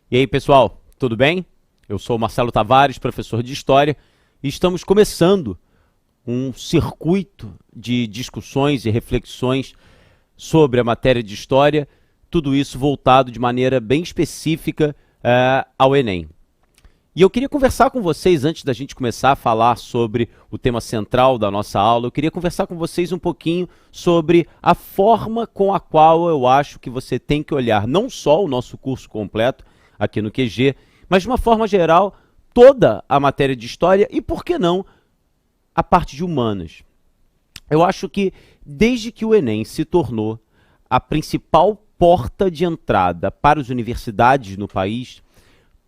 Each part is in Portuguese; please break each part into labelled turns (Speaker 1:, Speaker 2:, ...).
Speaker 1: E aí, pessoal, tudo bem? Eu sou o Marcelo Tavares, professor de História, e estamos começando um circuito de discussões e reflexões sobre a matéria de História, tudo isso voltado de maneira bem específica ao Enem. E eu queria conversar com vocês, antes da gente começar a falar sobre o tema central da nossa aula, eu queria conversar com vocês um pouquinho sobre a forma com a qual eu acho que você tem que olhar não só o nosso curso completo aqui no QG, mas de uma forma geral, toda a matéria de História e, por que não, a parte de Humanas. Eu acho que desde que o Enem se tornou a principal porta de entrada para as universidades no país,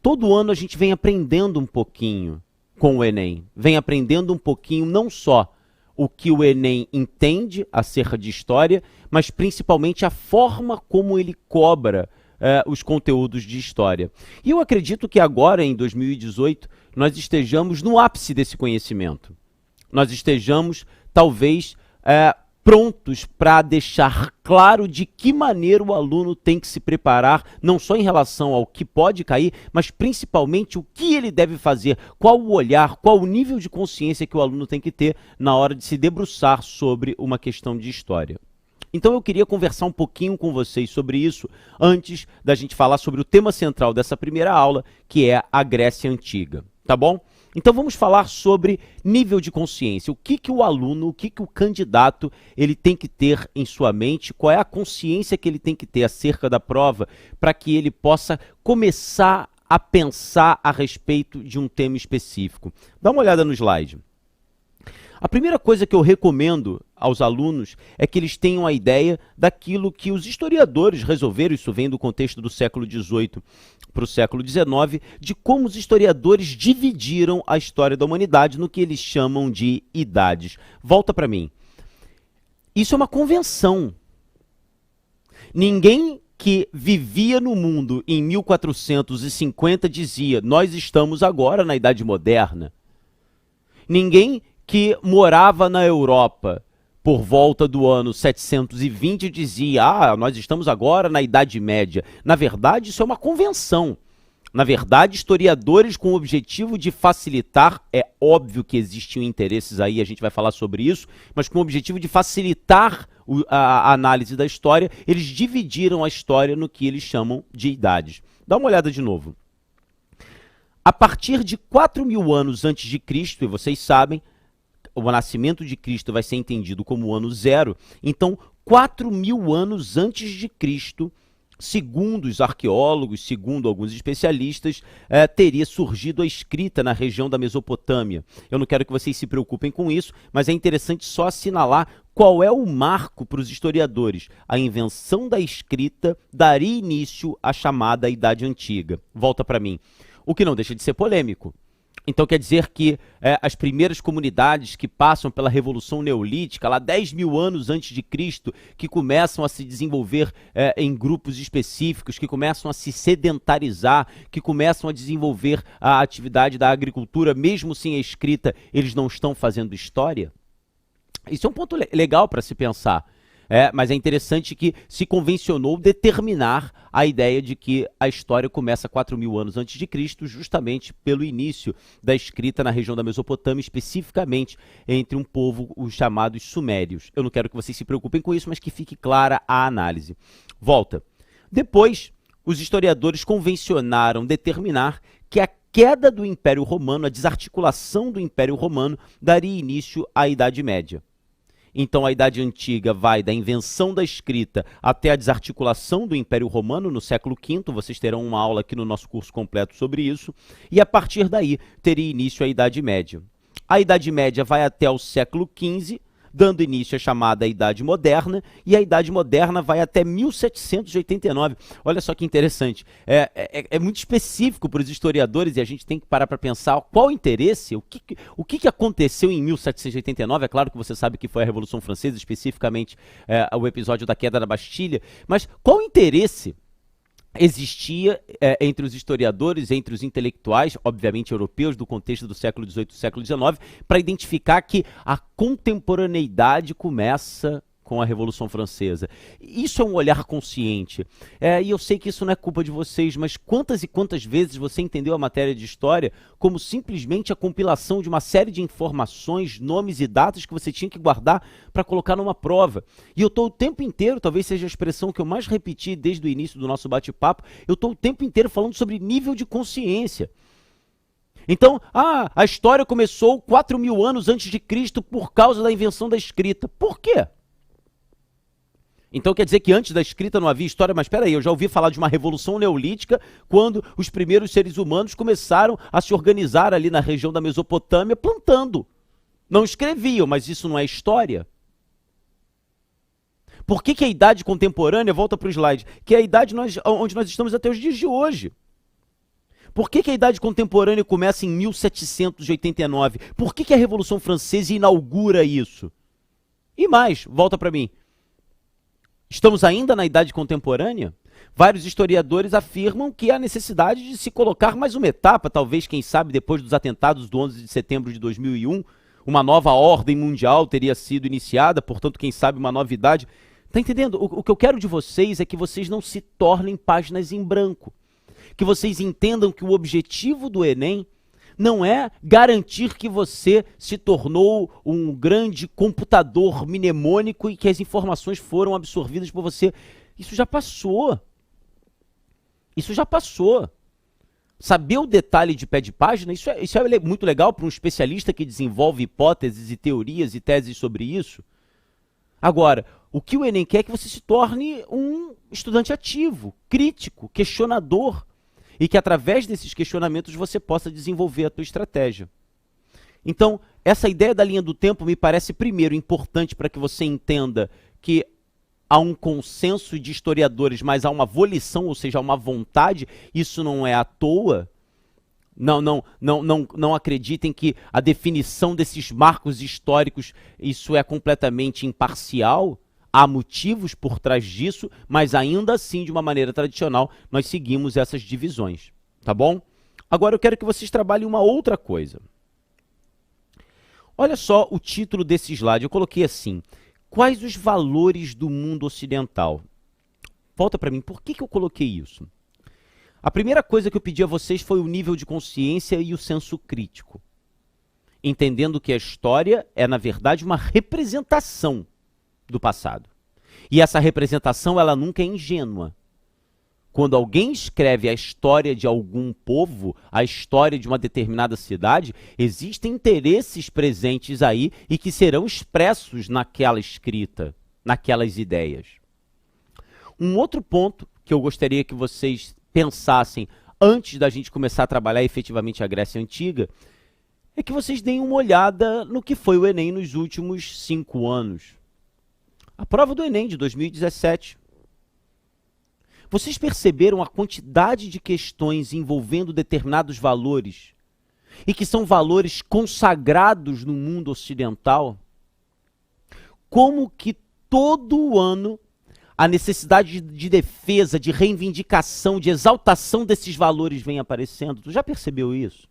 Speaker 1: todo ano a gente vem aprendendo um pouquinho com o Enem, vem aprendendo um pouquinho não só o que o Enem entende acerca de História, mas principalmente a forma como ele cobra os conteúdos de História. E eu acredito que agora, em 2018, nós estejamos no ápice desse conhecimento. Nós estejamos, talvez, prontos para deixar claro de que maneira o aluno tem que se preparar, não só em relação ao que pode cair, mas principalmente o que ele deve fazer, qual o olhar, qual o nível de consciência que o aluno tem que ter na hora de se debruçar sobre uma questão de História. Então eu queria conversar um pouquinho com vocês sobre isso, antes da gente falar sobre o tema central dessa primeira aula, que é a Grécia Antiga, tá bom? Então vamos falar sobre nível de consciência, o que o aluno, o que o candidato ele tem que ter em sua mente, qual é a consciência que ele tem que ter acerca da prova, para que ele possa começar a pensar a respeito de um tema específico. Dá uma olhada no slide. A primeira coisa que eu recomendo aos alunos é que eles tenham a ideia daquilo que os historiadores resolveram, isso vem do contexto do século XVIII para o século XIX, de como os historiadores dividiram a história da humanidade no que eles chamam de idades. Volta para mim. Isso é uma convenção. Ninguém que vivia no mundo em 1450 dizia, nós estamos agora na Idade Moderna. Ninguém que morava na Europa por volta do ano 720 dizia, nós estamos agora na Idade Média. Na verdade, isso é uma convenção. Na verdade, historiadores com o objetivo de facilitar, é óbvio que existiam interesses aí, a gente vai falar sobre isso, mas com o objetivo de facilitar a análise da história, eles dividiram a história no que eles chamam de idades. Dá uma olhada de novo. A partir de 4.000 anos antes de Cristo, e vocês sabem, o nascimento de Cristo vai ser entendido como o ano zero, então 4.000 anos antes de Cristo, segundo os arqueólogos, segundo alguns especialistas, teria surgido a escrita na região da Mesopotâmia. Eu não quero que vocês se preocupem com isso, mas é interessante só assinalar qual é o marco para os historiadores. A invenção da escrita daria início à chamada Idade Antiga. Volta para mim. O que não deixa de ser polêmico. Então quer dizer que as primeiras comunidades que passam pela Revolução Neolítica, lá 10.000 anos antes de Cristo, que começam a se desenvolver em grupos específicos, que começam a se sedentarizar, que começam a desenvolver a atividade da agricultura, mesmo sem a escrita, eles não estão fazendo história? Isso é um ponto legal para se pensar. Mas é interessante que se convencionou determinar a ideia de que a história começa 4.000 anos antes de Cristo, justamente pelo início da escrita na região da Mesopotâmia, especificamente entre um povo, os chamados sumérios. Eu não quero que vocês se preocupem com isso, mas que fique clara a análise. Volta. Depois, os historiadores convencionaram determinar que a queda do Império Romano, a desarticulação do Império Romano, daria início à Idade Média. Então a Idade Antiga vai da invenção da escrita até a desarticulação do Império Romano no século V, vocês terão uma aula aqui no nosso curso completo sobre isso, e a partir daí teria início a Idade Média. A Idade Média vai até o século XV, dando início à chamada Idade Moderna, e a Idade Moderna vai até 1789. Olha só que interessante, é muito específico para os historiadores e a gente tem que parar para pensar qual o interesse, o que aconteceu em 1789, é claro que você sabe que foi a Revolução Francesa, especificamente o episódio da queda da Bastilha, mas qual o interesse existia entre os historiadores, entre os intelectuais, obviamente europeus, do contexto do século XVIII e do século XIX, para identificar que a contemporaneidade começa com a Revolução Francesa. Isso é um olhar consciente. E eu sei que isso não é culpa de vocês, mas quantas e quantas vezes você entendeu a matéria de história como simplesmente a compilação de uma série de informações, nomes e datas que você tinha que guardar para colocar numa prova? E eu estou o tempo inteiro, talvez seja a expressão que eu mais repeti desde o início do nosso bate-papo, eu estou o tempo inteiro falando sobre nível de consciência. Então, a história começou 4.000 anos antes de Cristo por causa da invenção da escrita. Por quê? Então quer dizer que antes da escrita não havia história? Mas espera aí, eu já ouvi falar de uma revolução neolítica quando os primeiros seres humanos começaram a se organizar ali na região da Mesopotâmia plantando. Não escreviam, mas isso não é história? Por que a idade contemporânea, volta para o slide, que é a idade onde nós estamos até os dias de hoje? Por que a idade contemporânea começa em 1789? Por que a Revolução Francesa inaugura isso? E mais, volta para mim. Estamos ainda na idade contemporânea? Vários historiadores afirmam que há necessidade de se colocar mais uma etapa, talvez, quem sabe, depois dos atentados do 11 de setembro de 2001, uma nova ordem mundial teria sido iniciada, portanto, quem sabe, uma novidade. Tá entendendo? O que eu quero de vocês é que vocês não se tornem páginas em branco. Que vocês entendam que o objetivo do Enem não é garantir que você se tornou um grande computador mnemônico e que as informações foram absorvidas por você. Isso já passou. Isso já passou. Saber o detalhe de pé de página, isso é muito legal para um especialista que desenvolve hipóteses e teorias e teses sobre isso. Agora, o que o Enem quer é que você se torne um estudante ativo, crítico, questionador, e que através desses questionamentos você possa desenvolver a tua estratégia. Então, essa ideia da linha do tempo me parece, primeiro, importante para que você entenda que há um consenso de historiadores, mas há uma volição, ou seja, há uma vontade, isso não é à toa. Não acreditem que a definição desses marcos históricos, isso é completamente imparcial. Há motivos por trás disso, mas ainda assim, de uma maneira tradicional, nós seguimos essas divisões, tá bom? Agora eu quero que vocês trabalhem uma outra coisa. Olha só o título desse slide, eu coloquei assim, quais os valores do mundo ocidental? Volta para mim, por que eu coloquei isso? A primeira coisa que eu pedi a vocês foi o nível de consciência e o senso crítico. Entendendo que a história é, na verdade, uma representação do passado. E essa representação, ela nunca é ingênua. Quando alguém escreve a história de algum povo, a história de uma determinada cidade, existem interesses presentes aí e que serão expressos naquela escrita, naquelas ideias. Um outro ponto que eu gostaria que vocês pensassem antes da gente começar a trabalhar efetivamente a Grécia Antiga, é que vocês deem uma olhada no que foi o Enem nos últimos 5 anos. A prova do Enem de 2017. Vocês perceberam a quantidade de questões envolvendo determinados valores e que são valores consagrados no mundo ocidental? Como que todo ano a necessidade de defesa, de reivindicação, de exaltação desses valores vem aparecendo? Tu já percebeu isso?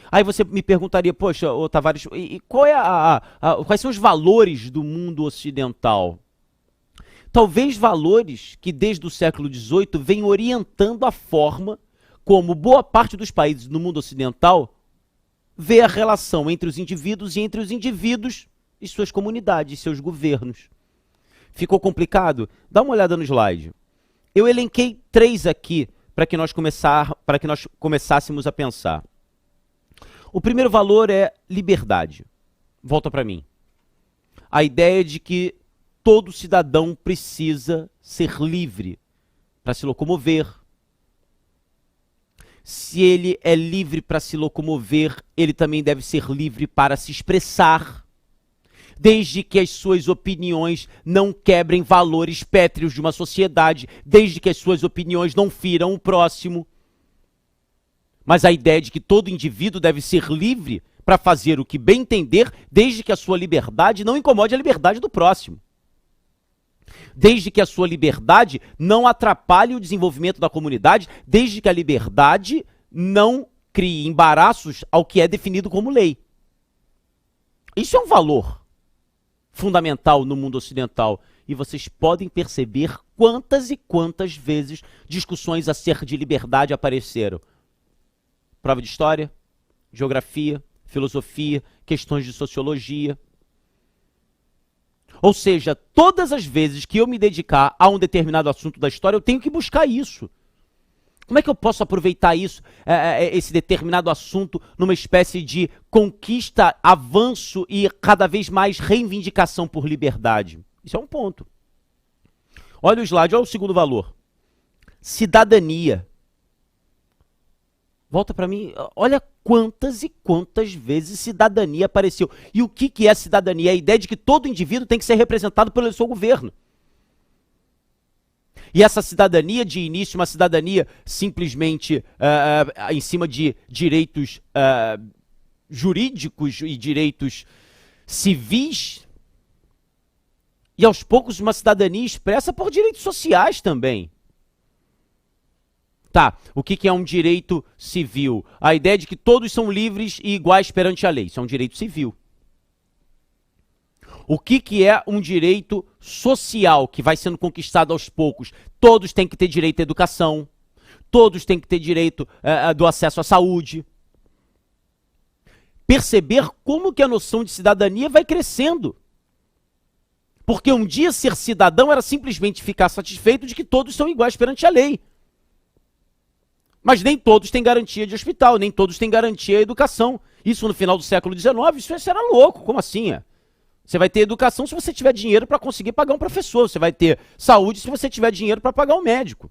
Speaker 1: Aí você me perguntaria, poxa, ô Tavares, e qual é quais são os valores do mundo ocidental? Talvez valores que desde o século XVIII vêm orientando a forma como boa parte dos países no mundo ocidental vê a relação entre os indivíduos e entre os indivíduos e suas comunidades, seus governos. Ficou complicado? Dá uma olhada no slide. Eu elenquei 3 aqui para que nós começássemos a pensar. O primeiro valor é liberdade. Volta para mim. A ideia de que todo cidadão precisa ser livre para se locomover. Se ele é livre para se locomover, ele também deve ser livre para se expressar, desde que as suas opiniões não quebrem valores pétreos de uma sociedade, desde que as suas opiniões não firam o próximo. Mas a ideia de que todo indivíduo deve ser livre para fazer o que bem entender, desde que a sua liberdade não incomode a liberdade do próximo. Desde que a sua liberdade não atrapalhe o desenvolvimento da comunidade, desde que a liberdade não crie embaraços ao que é definido como lei. Isso é um valor fundamental no mundo ocidental. E vocês podem perceber quantas e quantas vezes discussões acerca de liberdade apareceram. Prova de história, geografia, filosofia, questões de sociologia. Ou seja, todas as vezes que eu me dedicar a um determinado assunto da história, eu tenho que buscar isso. Como é que eu posso aproveitar isso, esse determinado assunto, numa espécie de conquista, avanço e cada vez mais reivindicação por liberdade? Isso é um ponto. Olha o slide, olha o segundo valor. Cidadania. Volta para mim, olha quantas e quantas vezes cidadania apareceu. E o que é cidadania? A ideia de que todo indivíduo tem que ser representado pelo seu governo. E essa cidadania, de início, uma cidadania simplesmente em cima de direitos jurídicos e direitos civis, e aos poucos uma cidadania expressa por direitos sociais também. Tá, o que é um direito civil? A ideia de que todos são livres e iguais perante a lei, isso é um direito civil. O que é um direito social que vai sendo conquistado aos poucos? Todos têm que ter direito à educação, todos têm que ter direito do acesso à saúde. Perceber como que a noção de cidadania vai crescendo. Porque um dia ser cidadão era simplesmente ficar satisfeito de que todos são iguais perante a lei. Mas nem todos têm garantia de hospital, nem todos têm garantia de educação. Isso no final do século XIX, isso era louco, como assim? Você vai ter educação se você tiver dinheiro para conseguir pagar um professor, você vai ter saúde se você tiver dinheiro para pagar um médico.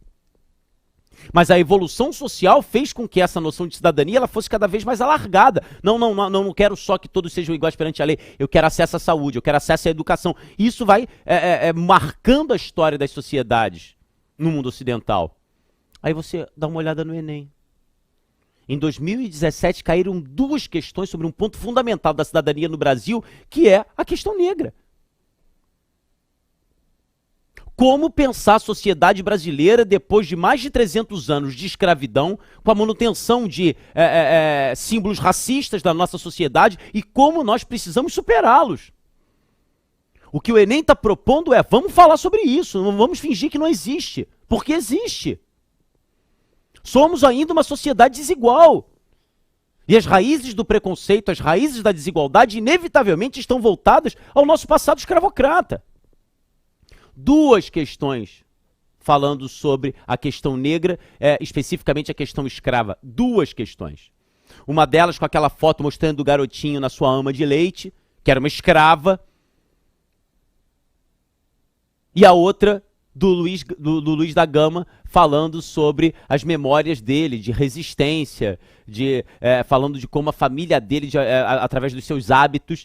Speaker 1: Mas a evolução social fez com que essa noção de cidadania ela fosse cada vez mais alargada. Não quero só que todos sejam iguais perante a lei, eu quero acesso à saúde, eu quero acesso à educação. Isso vai marcando a história das sociedades no mundo ocidental. Aí você dá uma olhada no Enem. Em 2017 caíram duas questões sobre um ponto fundamental da cidadania no Brasil, que é a questão negra. Como pensar a sociedade brasileira depois de mais de 300 anos de escravidão, com a manutenção de símbolos racistas da nossa sociedade e como nós precisamos superá-los. O que o Enem está propondo vamos falar sobre isso, não vamos fingir que não existe, porque existe. Somos ainda uma sociedade desigual. E as raízes do preconceito, as raízes da desigualdade, inevitavelmente estão voltadas ao nosso passado escravocrata. Duas questões falando sobre a questão negra, especificamente a questão escrava. Duas questões. Uma delas com aquela foto mostrando o garotinho na sua ama de leite, que era uma escrava. E a outra do Luiz da Gama, falando sobre as memórias dele, de resistência, falando de como a família dele, através dos seus hábitos,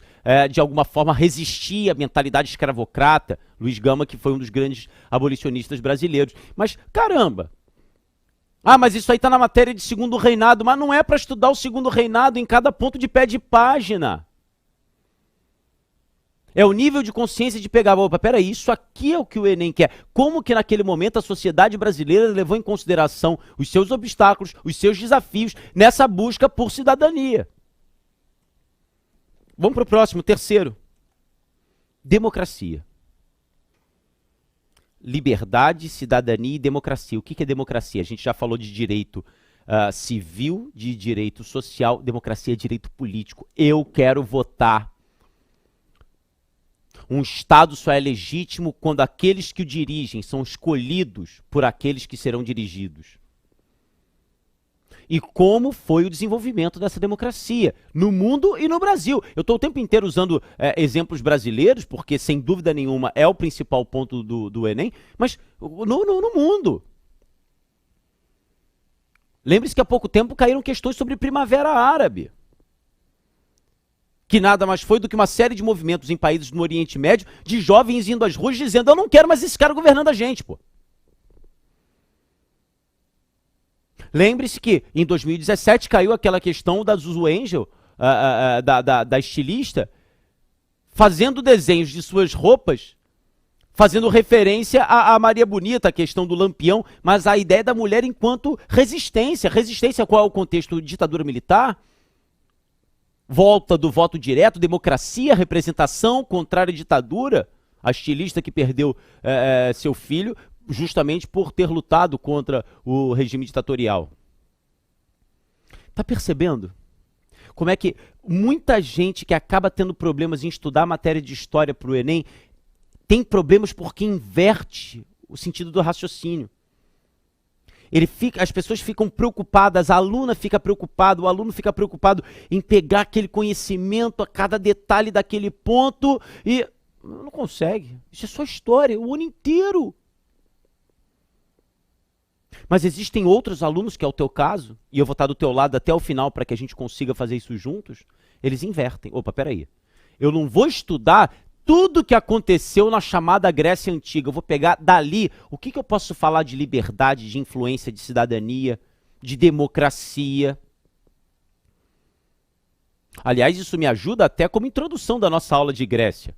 Speaker 1: de alguma forma resistia à mentalidade escravocrata. Luiz Gama, que foi um dos grandes abolicionistas brasileiros. Mas, caramba! Mas isso aí está na matéria de segundo reinado, mas não é para estudar o segundo reinado em cada ponto de pé de página. É o nível de consciência de pegar, opa, peraí, isso aqui é o que o Enem quer. Como que naquele momento a sociedade brasileira levou em consideração os seus obstáculos, os seus desafios, nessa busca por cidadania? Vamos para o próximo, terceiro. Democracia. Liberdade, cidadania e democracia. O que é democracia? A gente já falou de direito civil, de direito social, democracia é direito político. Eu quero votar. Um Estado só é legítimo quando aqueles que o dirigem são escolhidos por aqueles que serão dirigidos. E como foi o desenvolvimento dessa democracia no mundo e no Brasil. Eu estou o tempo inteiro usando exemplos brasileiros, porque sem dúvida nenhuma é o principal ponto do Enem, mas no mundo. Lembre-se que há pouco tempo caíram questões sobre Primavera Árabe, que nada mais foi do que uma série de movimentos em países no Oriente Médio, de jovens indo às ruas dizendo, eu não quero mais esse cara governando a gente, pô. Lembre-se que em 2017 caiu aquela questão da Zuzu Angel, da estilista, fazendo desenhos de suas roupas, fazendo referência a Maria Bonita, a questão do lampião, mas a ideia da mulher enquanto resistência. Resistência, qual é o contexto? Ditadura militar? Volta do voto direto, democracia, representação, contrária à ditadura. A estilista que perdeu seu filho justamente por ter lutado contra o regime ditatorial. Tá percebendo? Como é que muita gente que acaba tendo problemas em estudar a matéria de história para o Enem tem problemas porque inverte o sentido do raciocínio. As pessoas ficam preocupadas, a aluna fica preocupada, o aluno fica preocupado em pegar aquele conhecimento a cada detalhe daquele ponto e não consegue. Isso é só história, o ano inteiro. Mas existem outros alunos, que é o teu caso, e eu vou estar do teu lado até o final para que a gente consiga fazer isso juntos, eles invertem. Opa, peraí. Eu não vou estudar tudo que aconteceu na chamada Grécia Antiga. Eu vou pegar dali o que eu posso falar de liberdade, de influência, de cidadania, de democracia. Aliás, isso me ajuda até como introdução da nossa aula de Grécia.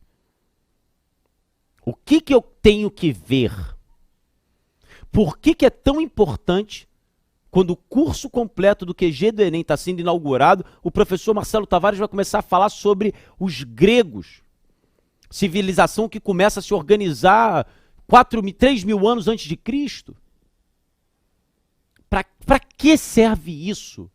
Speaker 1: O que eu tenho que ver? Por que é tão importante, quando o curso completo do QG do Enem está sendo inaugurado, o professor Marcelo Tavares vai começar a falar sobre os gregos, civilização que começa a se organizar 3 mil anos antes de Cristo? Para que serve isso?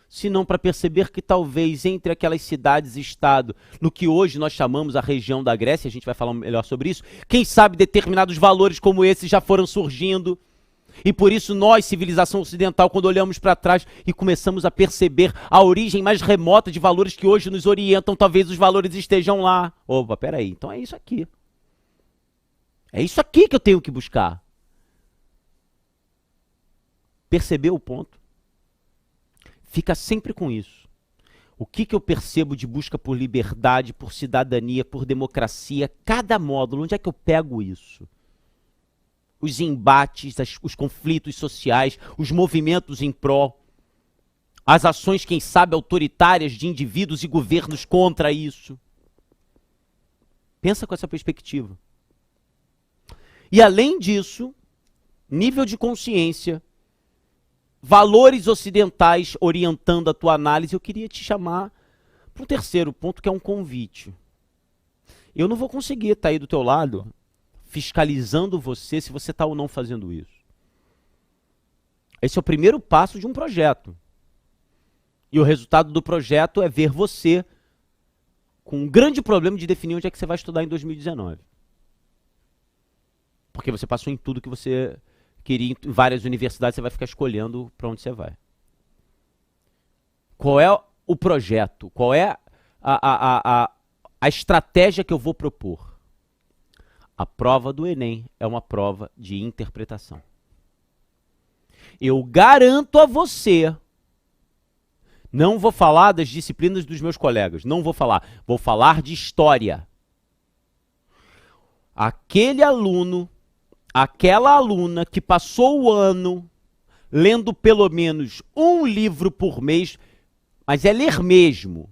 Speaker 1: Se não para perceber que talvez entre aquelas cidades-estado, no que hoje nós chamamos a região da Grécia, a gente vai falar melhor sobre isso, quem sabe determinados valores como esses já foram surgindo, e por isso nós, civilização ocidental, quando olhamos para trás e começamos a perceber a origem mais remota de valores que hoje nos orientam, talvez os valores estejam lá. Opa, peraí, então é isso aqui. É isso aqui que eu tenho que buscar. Percebeu o ponto? Fica sempre com isso. O que eu percebo de busca por liberdade, por cidadania, por democracia, cada módulo, onde é que eu pego isso? Os embates, os conflitos sociais, os movimentos em pró, as ações, quem sabe, autoritárias de indivíduos e governos contra isso. Pensa com essa perspectiva. E além disso, nível de consciência, valores ocidentais orientando a tua análise, eu queria te chamar para um terceiro ponto, que é um convite. Eu não vou conseguir estar aí do teu lado, fiscalizando você, se você está ou não fazendo isso. Esse é o primeiro passo de um projeto. E o resultado do projeto é ver você com um grande problema de definir onde é que você vai estudar em 2019. Porque você passou em tudo que você queria, em várias universidades, você vai ficar escolhendo para onde você vai. Qual é o projeto? Qual é a estratégia que eu vou propor? A prova do Enem é uma prova de interpretação. Eu garanto a você, não vou falar das disciplinas dos meus colegas, não vou falar de história. Aquele aluno, aquela aluna que passou o ano lendo pelo menos um livro por mês, mas é ler mesmo,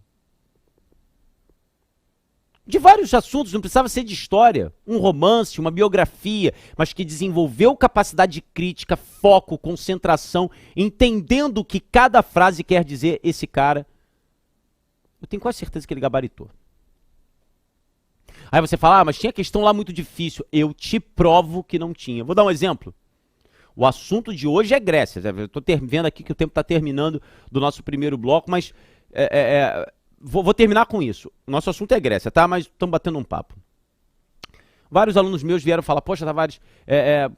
Speaker 1: de vários assuntos, não precisava ser de história, um romance, uma biografia, mas que desenvolveu capacidade crítica, foco, concentração, entendendo o que cada frase quer dizer, esse cara, eu tenho quase certeza que ele gabaritou. Aí você fala, mas tinha questão lá muito difícil. Eu te provo que não tinha. Vou dar um exemplo. O assunto de hoje é Grécia. Eu estou vendo aqui que o tempo está terminando do nosso primeiro bloco, mas vou terminar com isso. O nosso assunto é Grécia, tá? Mas estamos batendo um papo. Vários alunos meus vieram falar, poxa, Tavares,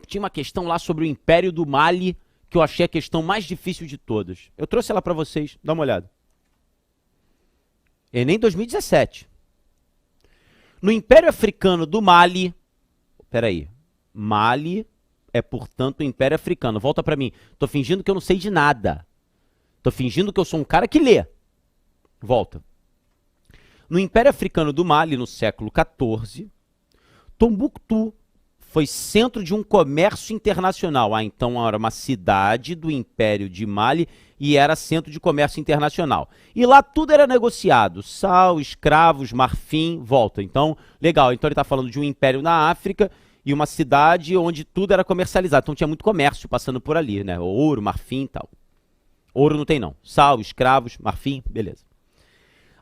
Speaker 1: tinha uma questão lá sobre o Império do Mali, que eu achei a questão mais difícil de todas. Eu trouxe ela para vocês, dá uma olhada. Enem 2017. No Império Africano do Mali, peraí, Mali é, portanto, o Império Africano. Volta para mim, tô fingindo que eu não sei de nada. Tô fingindo que eu sou um cara que lê. Volta. No Império Africano do Mali, no século XIV, Tombouctou foi centro de um comércio internacional. Então era uma cidade do Império de Mali e era centro de comércio internacional. E lá tudo era negociado. Sal, escravos, marfim, volta. Então, legal. Então ele está falando de um império na África e uma cidade onde tudo era comercializado. Então tinha muito comércio passando por ali, né? Ouro, marfim e tal. Ouro não tem não. Sal, escravos, marfim, beleza.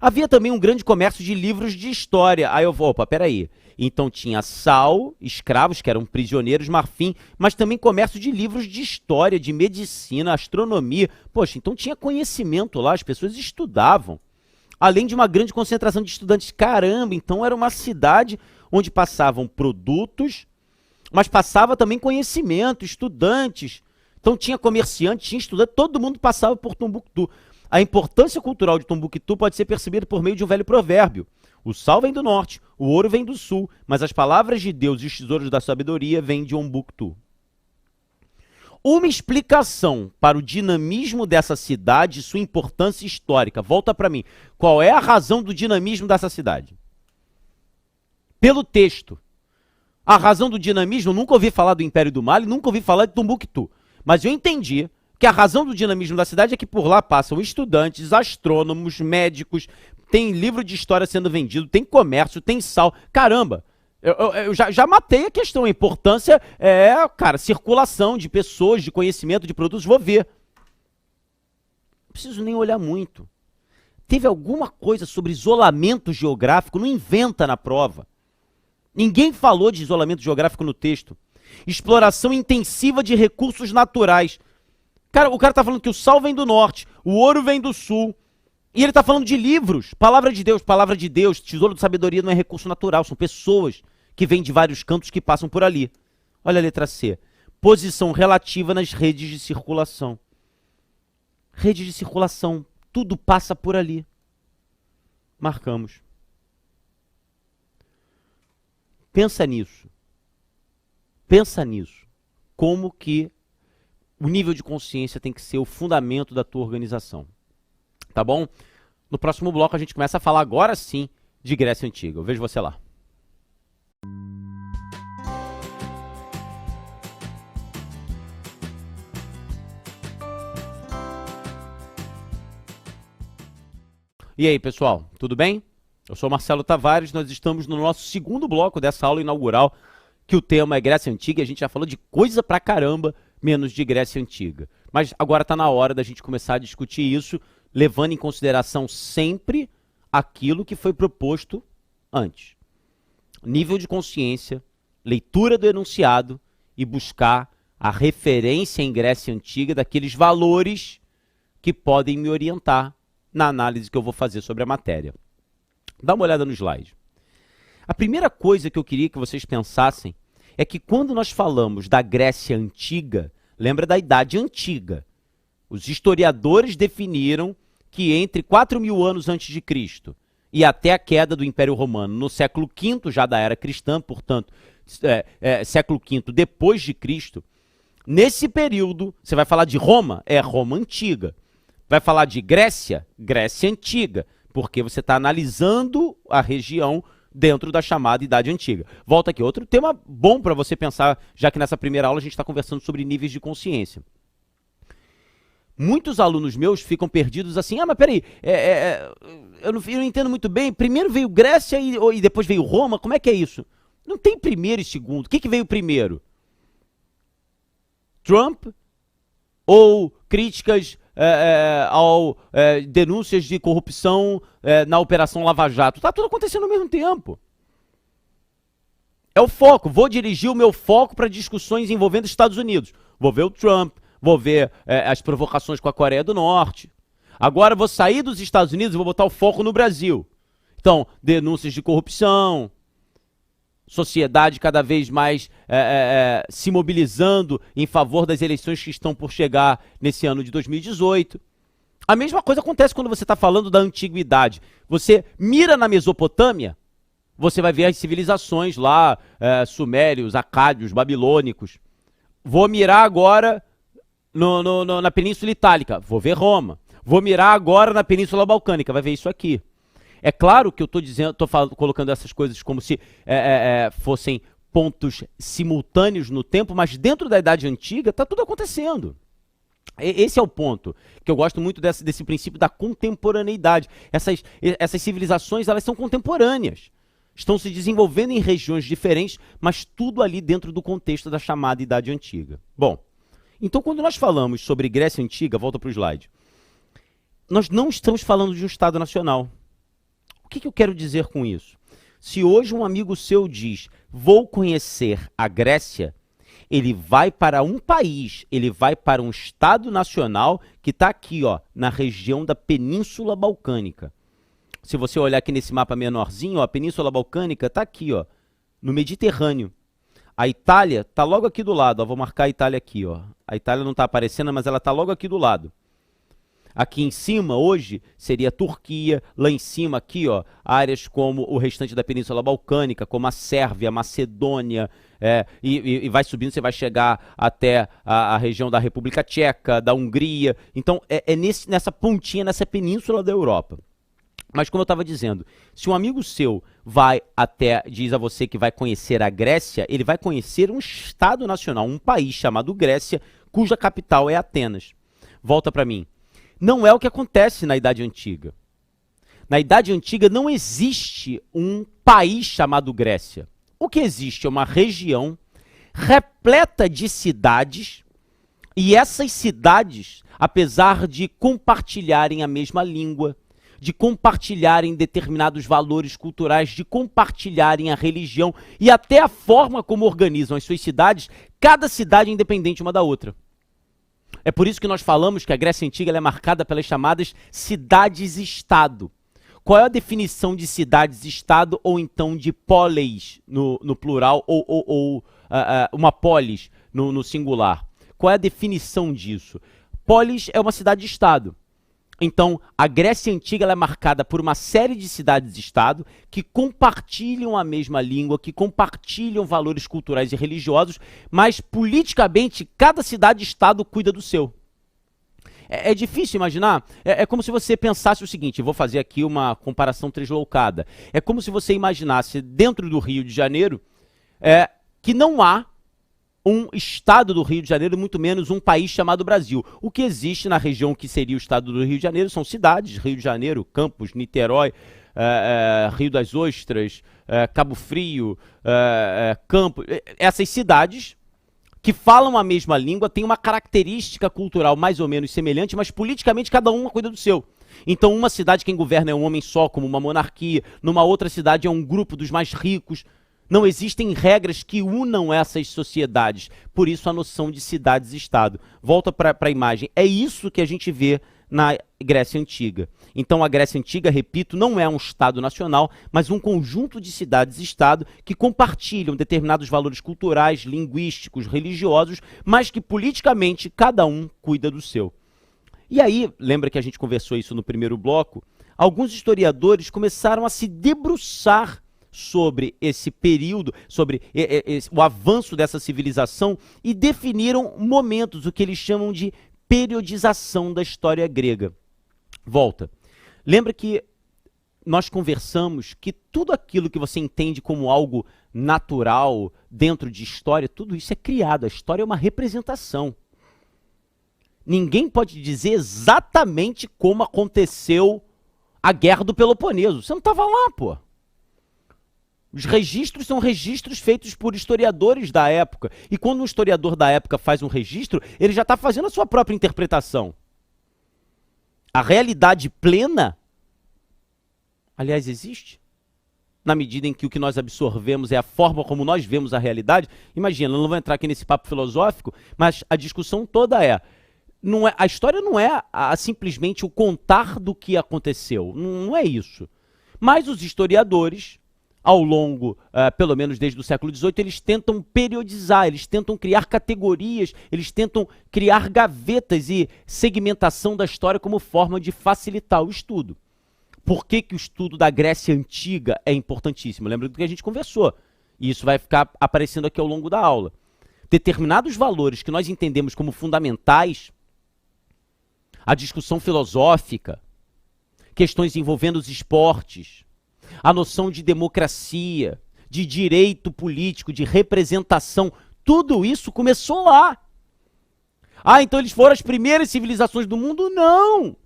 Speaker 1: Havia também um grande comércio de livros de história. Aí eu vou, opa, peraí. Então tinha sal, escravos, que eram prisioneiros, marfim, mas também comércio de livros de história, de medicina, astronomia. Poxa, então tinha conhecimento lá, as pessoas estudavam. Além de uma grande concentração de estudantes. Caramba, então era uma cidade onde passavam produtos, mas passava também conhecimento, estudantes. Então tinha comerciante, tinha estudante, todo mundo passava por Tombuctu. A importância cultural de Tombuctu pode ser percebida por meio de um velho provérbio. O sal vem do norte, o ouro vem do sul, mas as palavras de Deus e os tesouros da sabedoria vêm de Tombuctu. Uma explicação para o dinamismo dessa cidade e sua importância histórica. Volta para mim. Qual é a razão do dinamismo dessa cidade? Pelo texto. A razão do dinamismo, eu nunca ouvi falar do Império do Mali, nunca ouvi falar de Tombuctu. Mas eu entendi que a razão do dinamismo da cidade é que por lá passam estudantes, astrônomos, médicos, tem livro de história sendo vendido, tem comércio, tem sal. Caramba, eu já matei a questão. A importância é, cara, circulação de pessoas, de conhecimento, de produtos. Vou ver. Não preciso nem olhar muito. Teve alguma coisa sobre isolamento geográfico? Não inventa na prova. Ninguém falou de isolamento geográfico no texto. Exploração intensiva de recursos naturais. Cara, o cara tá falando que o sal vem do norte, o ouro vem do sul, e ele tá falando de livros. Palavra de Deus, tesouro de sabedoria não é recurso natural, são pessoas que vêm de vários cantos que passam por ali. Olha a letra C. Posição relativa nas redes de circulação. Rede de circulação, tudo passa por ali. Marcamos. Pensa nisso. Pensa nisso. Como que o nível de consciência tem que ser o fundamento da tua organização. Tá bom? No próximo bloco a gente começa a falar agora sim de Grécia Antiga. Eu vejo você lá. E aí, pessoal, tudo bem? Eu sou Marcelo Tavares, nós estamos no nosso segundo bloco dessa aula inaugural, que o tema é Grécia Antiga, e a gente já falou de coisa pra caramba, menos de Grécia Antiga. Mas agora está na hora da gente começar a discutir isso, levando em consideração sempre aquilo que foi proposto antes. Nível de consciência, leitura do enunciado e buscar a referência em Grécia Antiga daqueles valores que podem me orientar na análise que eu vou fazer sobre a matéria. Dá uma olhada no slide. A primeira coisa que eu queria que vocês pensassem é que quando nós falamos da Grécia Antiga, lembra da Idade Antiga. Os historiadores definiram que entre 4.000 anos antes de Cristo e até a queda do Império Romano, no século V já da era cristã, portanto, século V depois de Cristo, nesse período, você vai falar de Roma? É Roma Antiga. Vai falar de Grécia? Grécia Antiga, porque você está analisando a região dentro da chamada Idade Antiga. Volta aqui, outro tema bom para você pensar, já que nessa primeira aula a gente está conversando sobre níveis de consciência. Muitos alunos meus ficam perdidos assim, mas peraí, eu não entendo muito bem, primeiro veio Grécia e depois veio Roma, como é que é isso? Não tem primeiro e segundo, o que veio primeiro? Trump ou críticas denúncias de corrupção na Operação Lava Jato? Está tudo acontecendo ao mesmo tempo. É o foco. Vou dirigir o meu foco para discussões envolvendo Estados Unidos. Vou ver o Trump, vou ver as provocações com a Coreia do Norte. Agora vou sair dos Estados Unidos e vou botar o foco no Brasil. Então, denúncias de corrupção, sociedade cada vez mais se mobilizando em favor das eleições que estão por chegar nesse ano de 2018. A mesma coisa acontece quando você está falando da antiguidade. Você mira na Mesopotâmia, você vai ver as civilizações lá, sumérios, acádios, babilônicos. Vou mirar agora na Península Itálica, vou ver Roma. Vou mirar agora na Península Balcânica, vai ver isso aqui. É claro que eu estou colocando essas coisas como se fossem pontos simultâneos no tempo, mas dentro da Idade Antiga está tudo acontecendo. Esse é o ponto, que eu gosto muito desse princípio da contemporaneidade. Essas civilizações, elas são contemporâneas. Estão se desenvolvendo em regiões diferentes, mas tudo ali dentro do contexto da chamada Idade Antiga. Bom, então quando nós falamos sobre Grécia Antiga, volta para o slide, nós não estamos falando de um Estado nacional. que eu quero dizer com isso? Se hoje um amigo seu diz, vou conhecer a Grécia, ele vai para um país, ele vai para um Estado nacional que está aqui, ó, na região da Península Balcânica. Se você olhar aqui nesse mapa menorzinho, ó, a Península Balcânica está aqui, ó, no Mediterrâneo. A Itália está logo aqui do lado, ó, vou marcar a Itália aqui, ó. A Itália não está aparecendo, mas ela está logo aqui do lado. Aqui em cima, hoje, seria a Turquia. Lá em cima, aqui, ó, áreas como o restante da Península Balcânica, como a Sérvia, a Macedônia, e vai subindo, você vai chegar até a região da República Tcheca, da Hungria. Então, nessa pontinha, nessa península da Europa. Mas, como eu estava dizendo, se um amigo seu diz a você que vai conhecer a Grécia, ele vai conhecer um Estado nacional, um país chamado Grécia, cuja capital é Atenas. Volta para mim. Não é o que acontece na Idade Antiga. Na Idade Antiga não existe um país chamado Grécia. O que existe é uma região repleta de cidades, e essas cidades, apesar de compartilharem a mesma língua, de compartilharem determinados valores culturais, de compartilharem a religião e até a forma como organizam as suas cidades, cada cidade é independente uma da outra. É por isso que nós falamos que a Grécia Antiga ela é marcada pelas chamadas cidades-estado. Qual é a definição de cidades-estado ou então de polis no plural ou uma polis no singular? Qual é a definição disso? Polis é uma cidade-estado. Então, a Grécia Antiga ela é marcada por uma série de cidades-estado que compartilham a mesma língua, que compartilham valores culturais e religiosos, mas politicamente cada cidade-estado cuida do seu. É difícil imaginar. É como se você pensasse o seguinte, vou fazer aqui uma comparação tresloucada. É como se você imaginasse dentro do Rio de Janeiro que não há um estado do Rio de Janeiro, muito menos um país chamado Brasil. O que existe na região que seria o estado do Rio de Janeiro são cidades, Rio de Janeiro, Campos, Niterói, Rio das Ostras, Cabo Frio, Campos. Essas cidades que falam a mesma língua têm uma característica cultural mais ou menos semelhante, mas politicamente cada uma cuida do seu. Então uma cidade quem governa é um homem só, como uma monarquia, numa outra cidade é um grupo dos mais ricos. Não existem regras que unam essas sociedades, por isso a noção de cidades-estado. Volta para a imagem, é isso que a gente vê na Grécia Antiga. Então a Grécia Antiga, repito, não é um Estado nacional, mas um conjunto de cidades-estado que compartilham determinados valores culturais, linguísticos, religiosos, mas que politicamente cada um cuida do seu. E aí, lembra que a gente conversou isso no primeiro bloco? Alguns historiadores começaram a se debruçar sobre esse período, sobre o avanço dessa civilização e definiram momentos, o que eles chamam de periodização da história grega. Volta. Lembra que nós conversamos que tudo aquilo que você entende como algo natural dentro de história, tudo isso é criado. A história é uma representação. Ninguém pode dizer exatamente como aconteceu a Guerra do Peloponeso. Você não estava lá, pô. Os registros são registros feitos por historiadores da época. E quando um historiador da época faz um registro, ele já está fazendo a sua própria interpretação. A realidade plena, aliás, existe. Na medida em que o que nós absorvemos é a forma como nós vemos a realidade. Imagina, eu não vou entrar aqui nesse papo filosófico, mas a discussão toda a história não é simplesmente o contar do que aconteceu. Não é isso. Mas os historiadores, ao longo, pelo menos desde o século XVIII, eles tentam periodizar, eles tentam criar categorias, eles tentam criar gavetas e segmentação da história como forma de facilitar o estudo. Por que o estudo da Grécia Antiga é importantíssimo? Lembra do que a gente conversou? E isso vai ficar aparecendo aqui ao longo da aula. Determinados valores que nós entendemos como fundamentais, a discussão filosófica, questões envolvendo os esportes, a noção de democracia, de direito político, de representação, tudo isso começou lá. Então eles foram as primeiras civilizações do mundo? Não!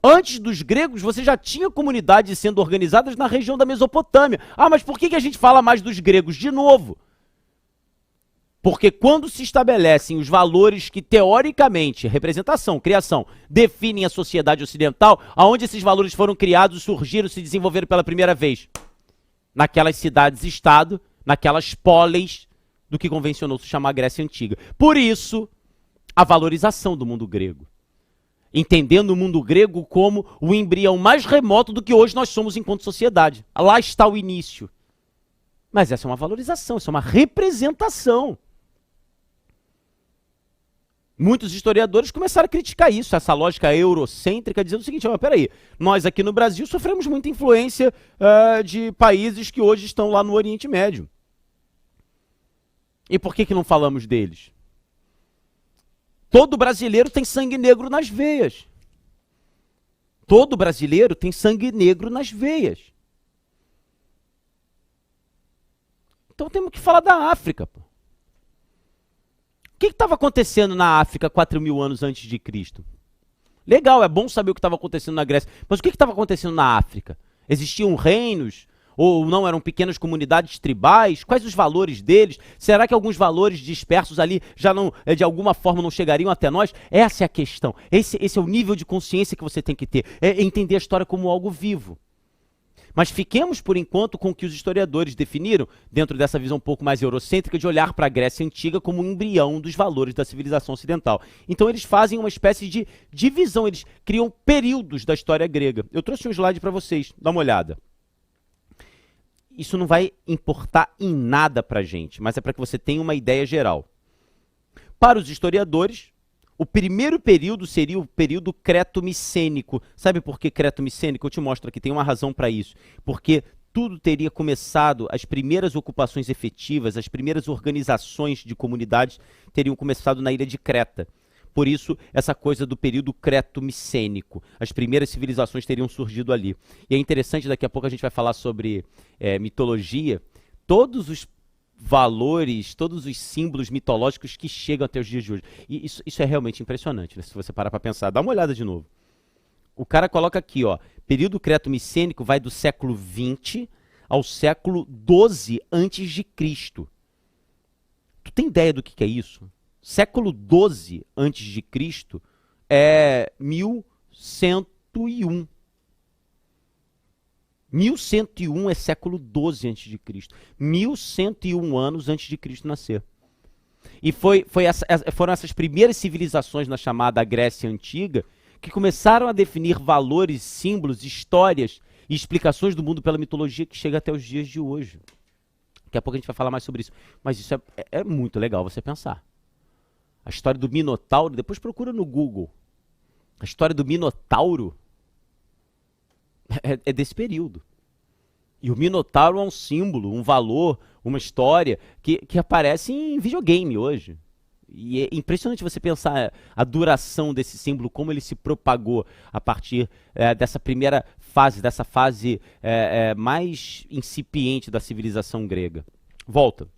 Speaker 1: Antes dos gregos, você já tinha comunidades sendo organizadas na região da Mesopotâmia. Mas por que a gente fala mais dos gregos? De novo, Porque quando se estabelecem os valores que, teoricamente, representação, criação, definem a sociedade ocidental, aonde esses valores foram criados, surgiram, se desenvolveram pela primeira vez? Naquelas cidades-estado, naquelas polis do que convencionou se chamar Grécia Antiga. Por isso, a valorização do mundo grego. Entendendo o mundo grego como o embrião mais remoto do que hoje nós somos enquanto sociedade. Lá está o início. Mas essa é uma valorização, essa é uma representação. Muitos historiadores começaram a criticar isso, essa lógica eurocêntrica, dizendo o seguinte: peraí, nós aqui no Brasil sofremos muita influência de países que hoje estão lá no Oriente Médio. E por que não falamos deles? Todo brasileiro tem sangue negro nas veias. Todo brasileiro tem sangue negro nas veias. Então temos que falar da África, pô. O que estava acontecendo na África 4.000 anos antes de Cristo? Legal, é bom saber o que estava acontecendo na Grécia, mas o que estava acontecendo na África? Existiam reinos? Ou não, eram pequenas comunidades tribais? Quais os valores deles? Será que alguns valores dispersos ali já não, de alguma forma, não chegariam até nós? Essa é a questão. Esse é o nível de consciência que você tem que ter. É entender a história como algo vivo. Mas fiquemos, por enquanto, com o que os historiadores definiram, dentro dessa visão um pouco mais eurocêntrica, de olhar para a Grécia Antiga como um embrião dos valores da civilização ocidental. Então eles fazem uma espécie de divisão, eles criam períodos da história grega. Eu trouxe um slide para vocês, dá uma olhada. Isso não vai importar em nada para a gente, mas é para que você tenha uma ideia geral. Para os historiadores, o primeiro período seria o período creto-micênico. Sabe por que creto-micênico? Eu te mostro aqui, tem uma razão para isso. Porque tudo teria começado, as primeiras ocupações efetivas, as primeiras organizações de comunidades teriam começado na ilha de Creta. Por isso, essa coisa do período creto-micênico. As primeiras civilizações teriam surgido ali. E é interessante, daqui a pouco a gente vai falar sobre mitologia. Todos os valores, todos os símbolos mitológicos que chegam até os dias de hoje. E isso é realmente impressionante, né? Se você parar para pensar. Dá uma olhada de novo. O cara coloca aqui, ó, período creto-micênico vai do século XX ao século XII antes de Cristo. Tu tem ideia do que é isso? Século XII antes de Cristo é 1101. 1101 é século XII antes de Cristo. 1101 anos antes de Cristo nascer. E foram essas primeiras civilizações na chamada Grécia Antiga que começaram a definir valores, símbolos, histórias e explicações do mundo pela mitologia que chega até os dias de hoje. Daqui a pouco a gente vai falar mais sobre isso. Mas isso é muito legal você pensar. A história do Minotauro, depois procura no Google. A história do Minotauro é desse período. E o Minotauro é um símbolo, um valor, uma história que aparece em videogame hoje. E é impressionante você pensar a duração desse símbolo, como ele se propagou a partir dessa primeira fase, dessa fase mais incipiente da civilização grega. Volta.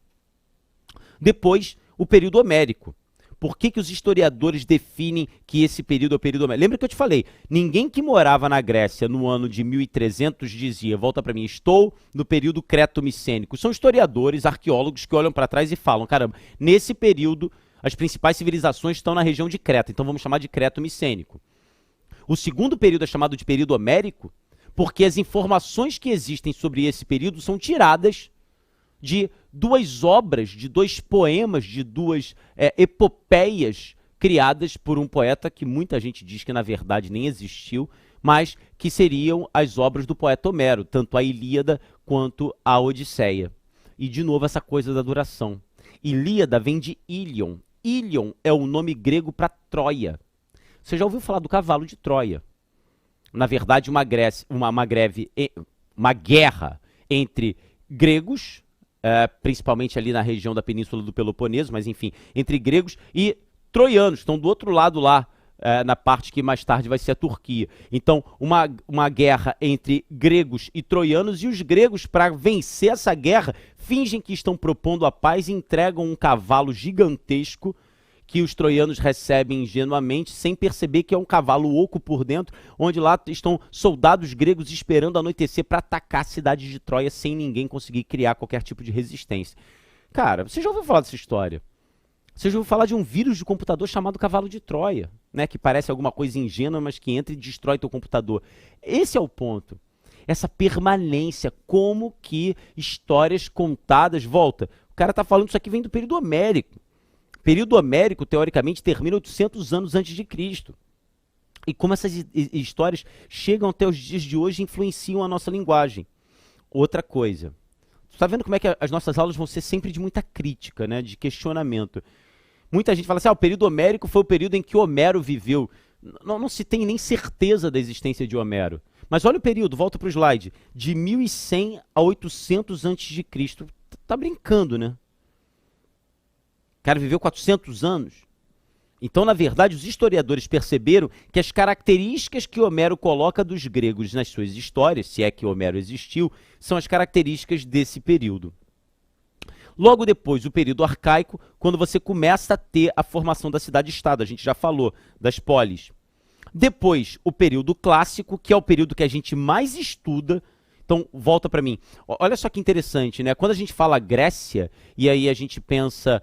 Speaker 1: Depois, o período homérico. Por que os historiadores definem que esse período é o período homérico? Lembra que eu te falei, ninguém que morava na Grécia no ano de 1300 dizia, volta para mim, estou no período creto-micênico. São historiadores, arqueólogos que olham para trás e falam, caramba, nesse período as principais civilizações estão na região de Creta, então vamos chamar de creto-micênico. O segundo período é chamado de período homérico porque as informações que existem sobre esse período são tiradas de duas obras, de dois poemas, de duas epopeias criadas por um poeta que muita gente diz que na verdade nem existiu, mas que seriam as obras do poeta Homero, tanto a Ilíada quanto a Odisseia. E de novo essa coisa da duração. Ilíada vem de Ilion. Ilion é o nome grego para Troia. Você já ouviu falar do cavalo de Troia? Na verdade, uma guerra entre gregos, principalmente ali na região da Península do Peloponeso, mas enfim, entre gregos e troianos, estão do outro lado lá, na parte que mais tarde vai ser a Turquia. Então, uma guerra entre gregos e troianos, e os gregos, para vencer essa guerra, fingem que estão propondo a paz e entregam um cavalo gigantesco que os troianos recebem ingenuamente, sem perceber que é um cavalo oco por dentro, onde lá estão soldados gregos esperando anoitecer para atacar a cidade de Troia sem ninguém conseguir criar qualquer tipo de resistência. Cara, você já ouviu falar dessa história? Você já ouviu falar de um vírus de computador chamado cavalo de Troia, né? Que parece alguma coisa ingênua, mas que entra e destrói teu computador. Esse é o ponto. Essa permanência, como que histórias contadas, volta. O cara está falando isso aqui vem do período homérico. O período homérico, teoricamente, termina 800 anos antes de Cristo. E como essas histórias chegam até os dias de hoje e influenciam a nossa linguagem. Outra coisa. Você está vendo como é que as nossas aulas vão ser sempre de muita crítica, né? De questionamento. Muita gente fala assim, o período homérico foi o período em que Homero viveu. Não se tem nem certeza da existência de Homero. Mas olha o período, volta para o slide, de 1100 a 800 a.C. Tá brincando, né? O cara viveu 400 anos. Então, na verdade, os historiadores perceberam que as características que Homero coloca dos gregos nas suas histórias, se é que Homero existiu, são as características desse período. Logo depois, o período arcaico, quando você começa a ter a formação da cidade-estado, a gente já falou, das polis. Depois, o período clássico, que é o período que a gente mais estuda. Então, volta para mim. Olha só que interessante, né? Quando a gente fala Grécia, e aí a gente pensa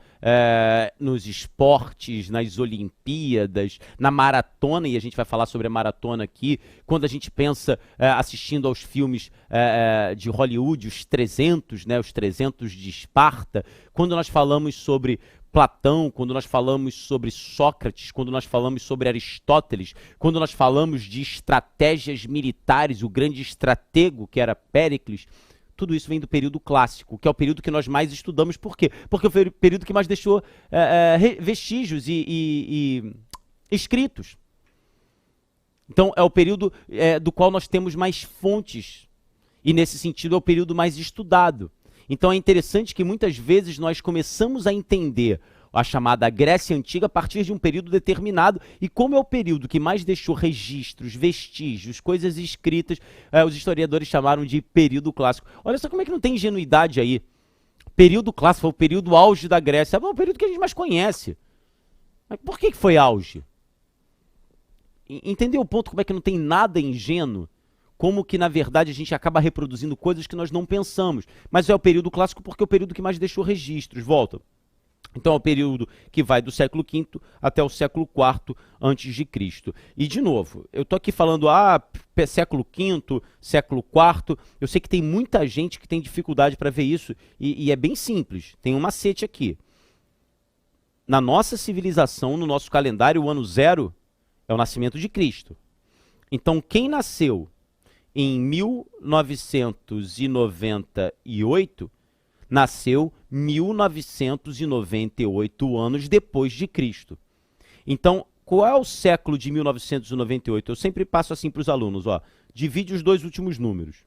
Speaker 1: nos esportes, nas Olimpíadas, na maratona, e a gente vai falar sobre a maratona aqui. Quando a gente pensa assistindo aos filmes de Hollywood, os 300, né? Os 300 de Esparta. Quando nós falamos sobre Platão, quando nós falamos sobre Sócrates, quando nós falamos sobre Aristóteles, quando nós falamos de estratégias militares, o grande estratego que era Péricles, tudo isso vem do período clássico, que é o período que nós mais estudamos. Por quê? Porque foi o período que mais deixou vestígios e escritos. Então é o período do qual nós temos mais fontes, e nesse sentido é o período mais estudado. Então é interessante que muitas vezes nós começamos a entender a chamada Grécia Antiga a partir de um período determinado, e como é o período que mais deixou registros, vestígios, coisas escritas, os historiadores chamaram de período clássico. Olha só como é que não tem ingenuidade aí. Período clássico foi o período auge da Grécia, é o período que a gente mais conhece. Mas por que foi auge? Entendeu o ponto, como é que não tem nada ingênuo? Como que, na verdade, a gente acaba reproduzindo coisas que nós não pensamos. Mas é o período clássico porque é o período que mais deixou registros. Volta. Então é o período que vai do século V até o século IV antes de Cristo. E, de novo, eu estou aqui falando, século V, século IV. Eu sei que tem muita gente que tem dificuldade para ver isso. E é bem simples. Tem um macete aqui. Na nossa civilização, no nosso calendário, o ano zero é o nascimento de Cristo. Então, quem nasceu em 1998, nasceu 1998 anos depois de Cristo. Então, qual é o século de 1998? Eu sempre passo assim para os alunos, divide os dois últimos números.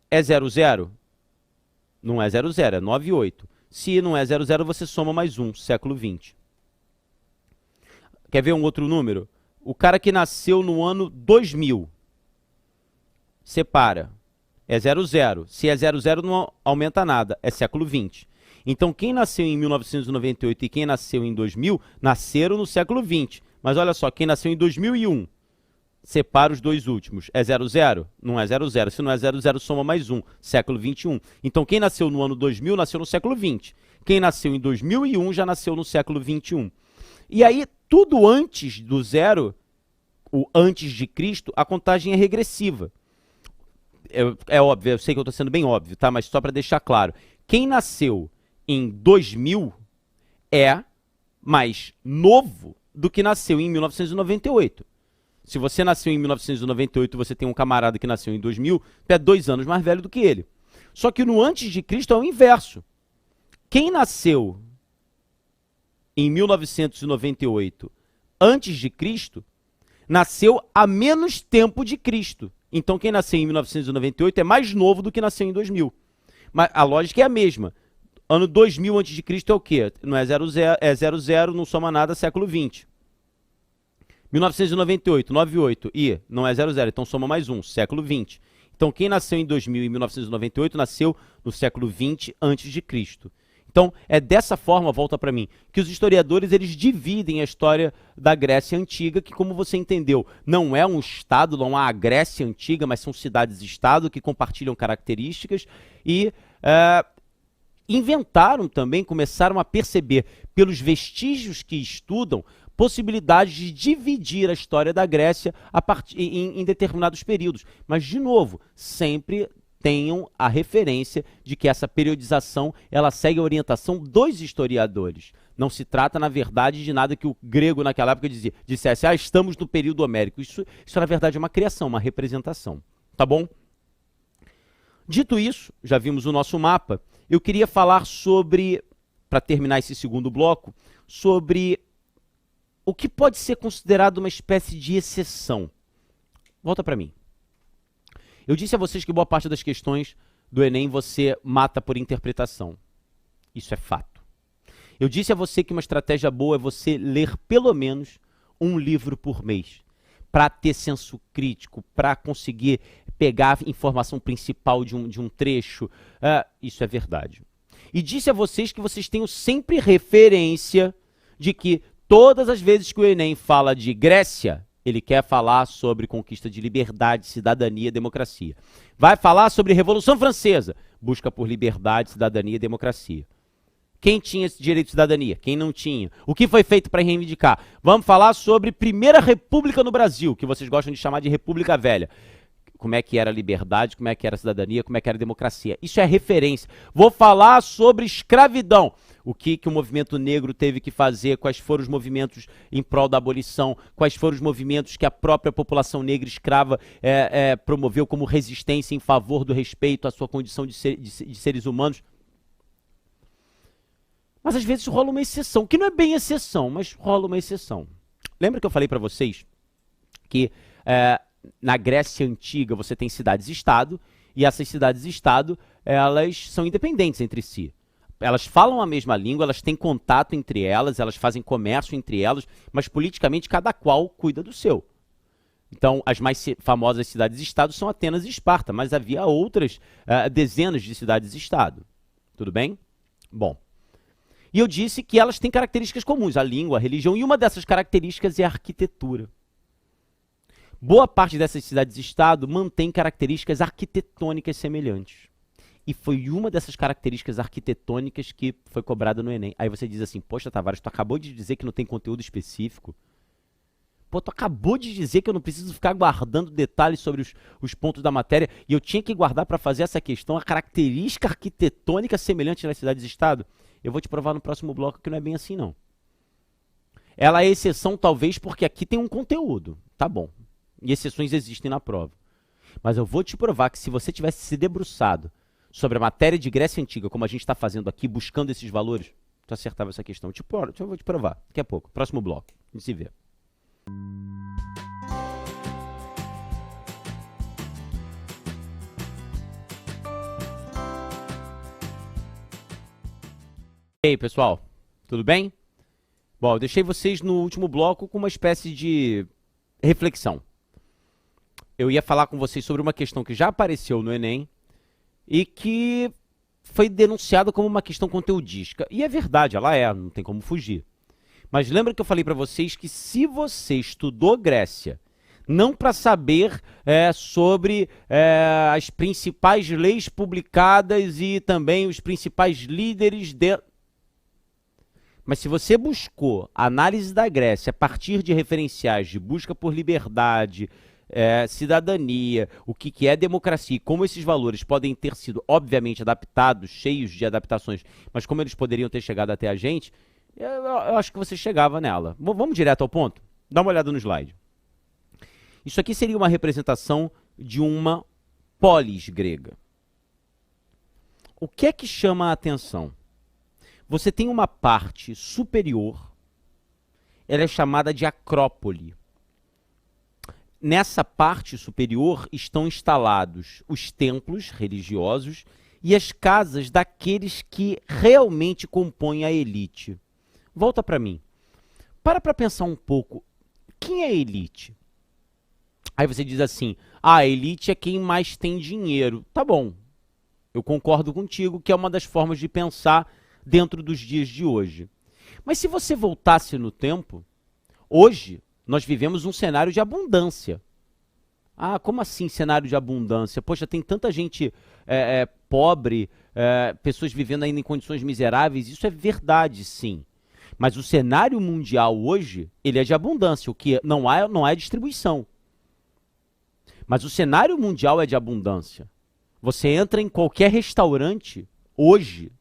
Speaker 1: É 00? Não é 00, é 98. Se não é 00, você soma mais um, século 20. Quer ver um outro número? O cara que nasceu no ano 2000. Separa, é 00. Se é 00, não aumenta nada, é século 20. Então, quem nasceu em 1998 e quem nasceu em 2000, nasceram no século 20. Mas olha só, quem nasceu em 2001, separa os dois últimos. É 00? Não é 00. Se não é 00, soma mais um, século 21. Então, quem nasceu no ano 2000, nasceu no século 20. Quem nasceu em 2001, já nasceu no século 21. E aí, tudo antes do zero, o antes de Cristo, a contagem é regressiva. É óbvio, eu sei que eu estou sendo bem óbvio, tá? Mas só para deixar claro. Quem nasceu em 2000 é mais novo do que nasceu em 1998. Se você nasceu em 1998 e você tem um camarada que nasceu em 2000, é 2 anos mais velho do que ele. Só que no antes de Cristo é o inverso. Quem nasceu em 1998 antes de Cristo, nasceu há menos tempo de Cristo. Então, quem nasceu em 1998 é mais novo do que nasceu em 2000. Mas a lógica é a mesma. Ano 2000 a.C. é o quê? Não é 00, é 00, não soma nada, século 20. 1998, 98, não é 00, então soma mais um, século 20. Então, quem nasceu em 2000 e 1998 nasceu no século 20 a.C. Então, é dessa forma, volta para mim, que os historiadores eles dividem a história da Grécia Antiga, que, como você entendeu, não é um estado, não há a Grécia Antiga, mas são cidades-estado que compartilham características. E inventaram também, começaram a perceber, pelos vestígios que estudam, possibilidades de dividir a história da Grécia em determinados períodos. Mas, de novo, sempre tenham a referência de que essa periodização ela segue a orientação dos historiadores. Não se trata, na verdade, de nada que o grego naquela época dissesse, estamos no período homérico. Isso, na verdade, é uma criação, uma representação. Tá bom? Dito isso, já vimos o nosso mapa, eu queria falar sobre, para terminar esse segundo bloco, sobre o que pode ser considerado uma espécie de exceção. Volta para mim. Eu disse a vocês que boa parte das questões do Enem você mata por interpretação. Isso é fato. Eu disse a você que uma estratégia boa é você ler pelo menos um livro por mês, para ter senso crítico, para conseguir pegar a informação principal de um trecho. Isso é verdade. E disse a vocês que vocês tenham sempre referência de que todas as vezes que o Enem fala de Grécia, ele quer falar sobre conquista de liberdade, cidadania e democracia. Vai falar sobre Revolução Francesa, busca por liberdade, cidadania e democracia. Quem tinha esse direito de cidadania? Quem não tinha? O que foi feito para reivindicar? Vamos falar sobre Primeira República no Brasil, que vocês gostam de chamar de República Velha. Como é que era a liberdade, como é que era a cidadania, como é que era a democracia. Isso é referência. Vou falar sobre escravidão. O que o movimento negro teve que fazer, quais foram os movimentos em prol da abolição, quais foram os movimentos que a própria população negra escrava promoveu como resistência em favor do respeito à sua condição de seres humanos. Mas às vezes rola uma exceção, que não é bem exceção, mas rola uma exceção. Lembra que eu falei para vocês que na Grécia Antiga você tem cidades-estado, e essas cidades-estado, elas são independentes entre si. Elas falam a mesma língua, elas têm contato entre elas, elas fazem comércio entre elas, mas politicamente cada qual cuida do seu. Então, as mais famosas cidades-estado são Atenas e Esparta, mas havia outras dezenas de cidades-estado. Tudo bem? Bom. E eu disse que elas têm características comuns, a língua, a religião, e uma dessas características é a arquitetura. Boa parte dessas cidades-estado mantém características arquitetônicas semelhantes. E foi uma dessas características arquitetônicas que foi cobrada no Enem. Aí você diz assim, poxa, Tavares, tu acabou de dizer que não tem conteúdo específico? Pô, tu acabou de dizer que eu não preciso ficar guardando detalhes sobre os pontos da matéria e eu tinha que guardar para fazer essa questão a característica arquitetônica semelhante nas cidades-estado? Eu vou te provar no próximo bloco que não é bem assim, não. Ela é exceção, talvez, porque aqui tem um conteúdo. Tá bom. E exceções existem na prova. Mas eu vou te provar que se você tivesse se debruçado sobre a matéria de Grécia Antiga, como a gente está fazendo aqui, buscando esses valores, tu acertava essa questão. Eu vou te provar daqui a pouco. Próximo bloco. A gente se vê. E aí, pessoal, tudo bem? Bom, eu deixei vocês no último bloco com uma espécie de reflexão. Eu ia falar com vocês sobre uma questão que já apareceu no Enem e que foi denunciada como uma questão conteudística. E é verdade, ela não tem como fugir. Mas lembra que eu falei para vocês que se você estudou Grécia, não para saber sobre as principais leis publicadas e também os principais líderes Mas se você buscou a análise da Grécia a partir de referenciais de busca por liberdade, cidadania, o que é democracia e como esses valores podem ter sido, obviamente, adaptados, cheios de adaptações, mas como eles poderiam ter chegado até a gente, eu acho que você chegava nela. Vamos direto ao ponto? Dá uma olhada no slide. Isso aqui seria uma representação de uma polis grega. O que é que chama a atenção? Você tem uma parte superior, ela é chamada de acrópole. Nessa parte superior estão instalados os templos religiosos e as casas daqueles que realmente compõem a elite. Volta para mim. Para pensar um pouco. Quem é a elite? Aí você diz assim, a elite é quem mais tem dinheiro. Tá bom, eu concordo contigo que é uma das formas de pensar dentro dos dias de hoje. Mas se você voltasse no tempo, hoje nós vivemos um cenário de abundância. Ah, como assim cenário de abundância? Poxa, tem tanta gente pobre, pessoas vivendo ainda em condições miseráveis, isso é verdade, sim. Mas o cenário mundial hoje, ele é de abundância, o que não é distribuição. Mas o cenário mundial é de abundância. Você entra em qualquer restaurante hoje,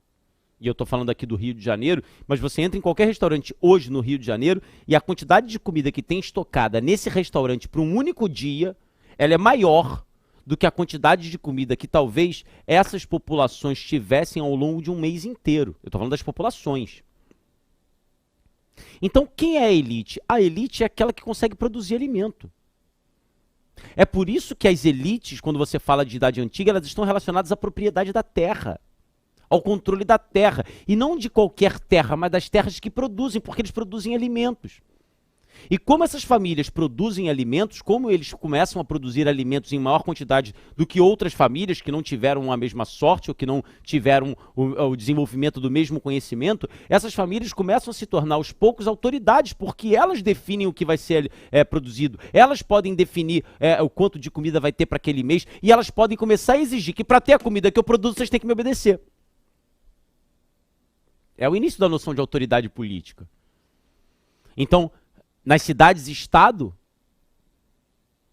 Speaker 1: e eu estou falando aqui do Rio de Janeiro, mas você entra em qualquer restaurante hoje no Rio de Janeiro e a quantidade de comida que tem estocada nesse restaurante para um único dia, ela é maior do que a quantidade de comida que talvez essas populações tivessem ao longo de um mês inteiro. Eu estou falando das populações. Então, quem é a elite? A elite é aquela que consegue produzir alimento. É por isso que as elites, quando você fala de idade antiga, elas estão relacionadas à propriedade da terra, ao controle da terra. E não de qualquer terra, mas das terras que produzem, porque eles produzem alimentos. E como essas famílias produzem alimentos, como eles começam a produzir alimentos em maior quantidade do que outras famílias que não tiveram a mesma sorte ou que não tiveram o desenvolvimento do mesmo conhecimento, essas famílias começam a se tornar aos poucos autoridades, porque elas definem o que vai ser produzido, elas podem definir o quanto de comida vai ter para aquele mês e elas podem começar a exigir que para ter a comida que eu produzo vocês têm que me obedecer. É o início da noção de autoridade política. Então, nas cidades-estado,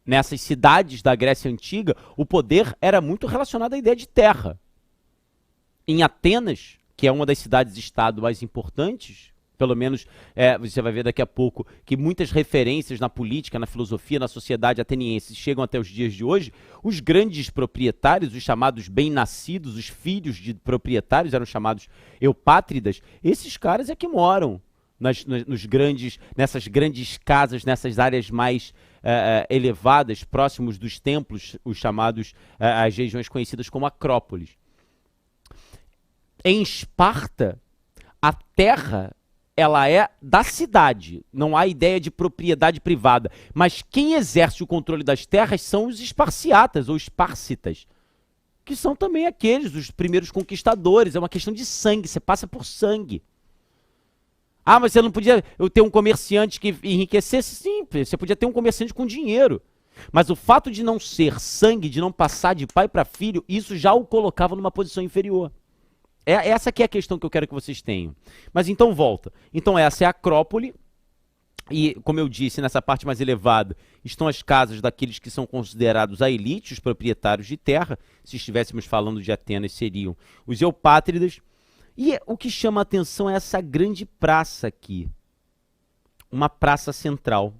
Speaker 1: nessas cidades da Grécia Antiga, o poder era muito relacionado à ideia de terra. Em Atenas, que é uma das cidades-estado mais importantes, pelo menos você vai ver daqui a pouco que muitas referências na política, na filosofia, na sociedade ateniense chegam até os dias de hoje, os grandes proprietários, os chamados bem-nascidos, os filhos de proprietários, eram chamados eupátridas, esses caras é que moram nessas grandes casas, nessas áreas mais elevadas, próximos dos templos, os chamados, as regiões conhecidas como Acrópolis. Em Esparta, a terra, ela é da cidade, não há ideia de propriedade privada, mas quem exerce o controle das terras são os esparciatas, ou esparcitas, que são também aqueles, os primeiros conquistadores, é uma questão de sangue, você passa por sangue. Ah, mas você não podia ter um comerciante que enriquecesse? Sim, você podia ter um comerciante com dinheiro. Mas o fato de não ser sangue, de não passar de pai para filho, isso já o colocava numa posição inferior. Essa aqui é a questão que eu quero que vocês tenham. Mas então volta. Então essa é a Acrópole. E, como eu disse, nessa parte mais elevada estão as casas daqueles que são considerados a elite, os proprietários de terra. Se estivéssemos falando de Atenas, seriam os eupátridas. E o que chama a atenção é essa grande praça aqui, uma praça central.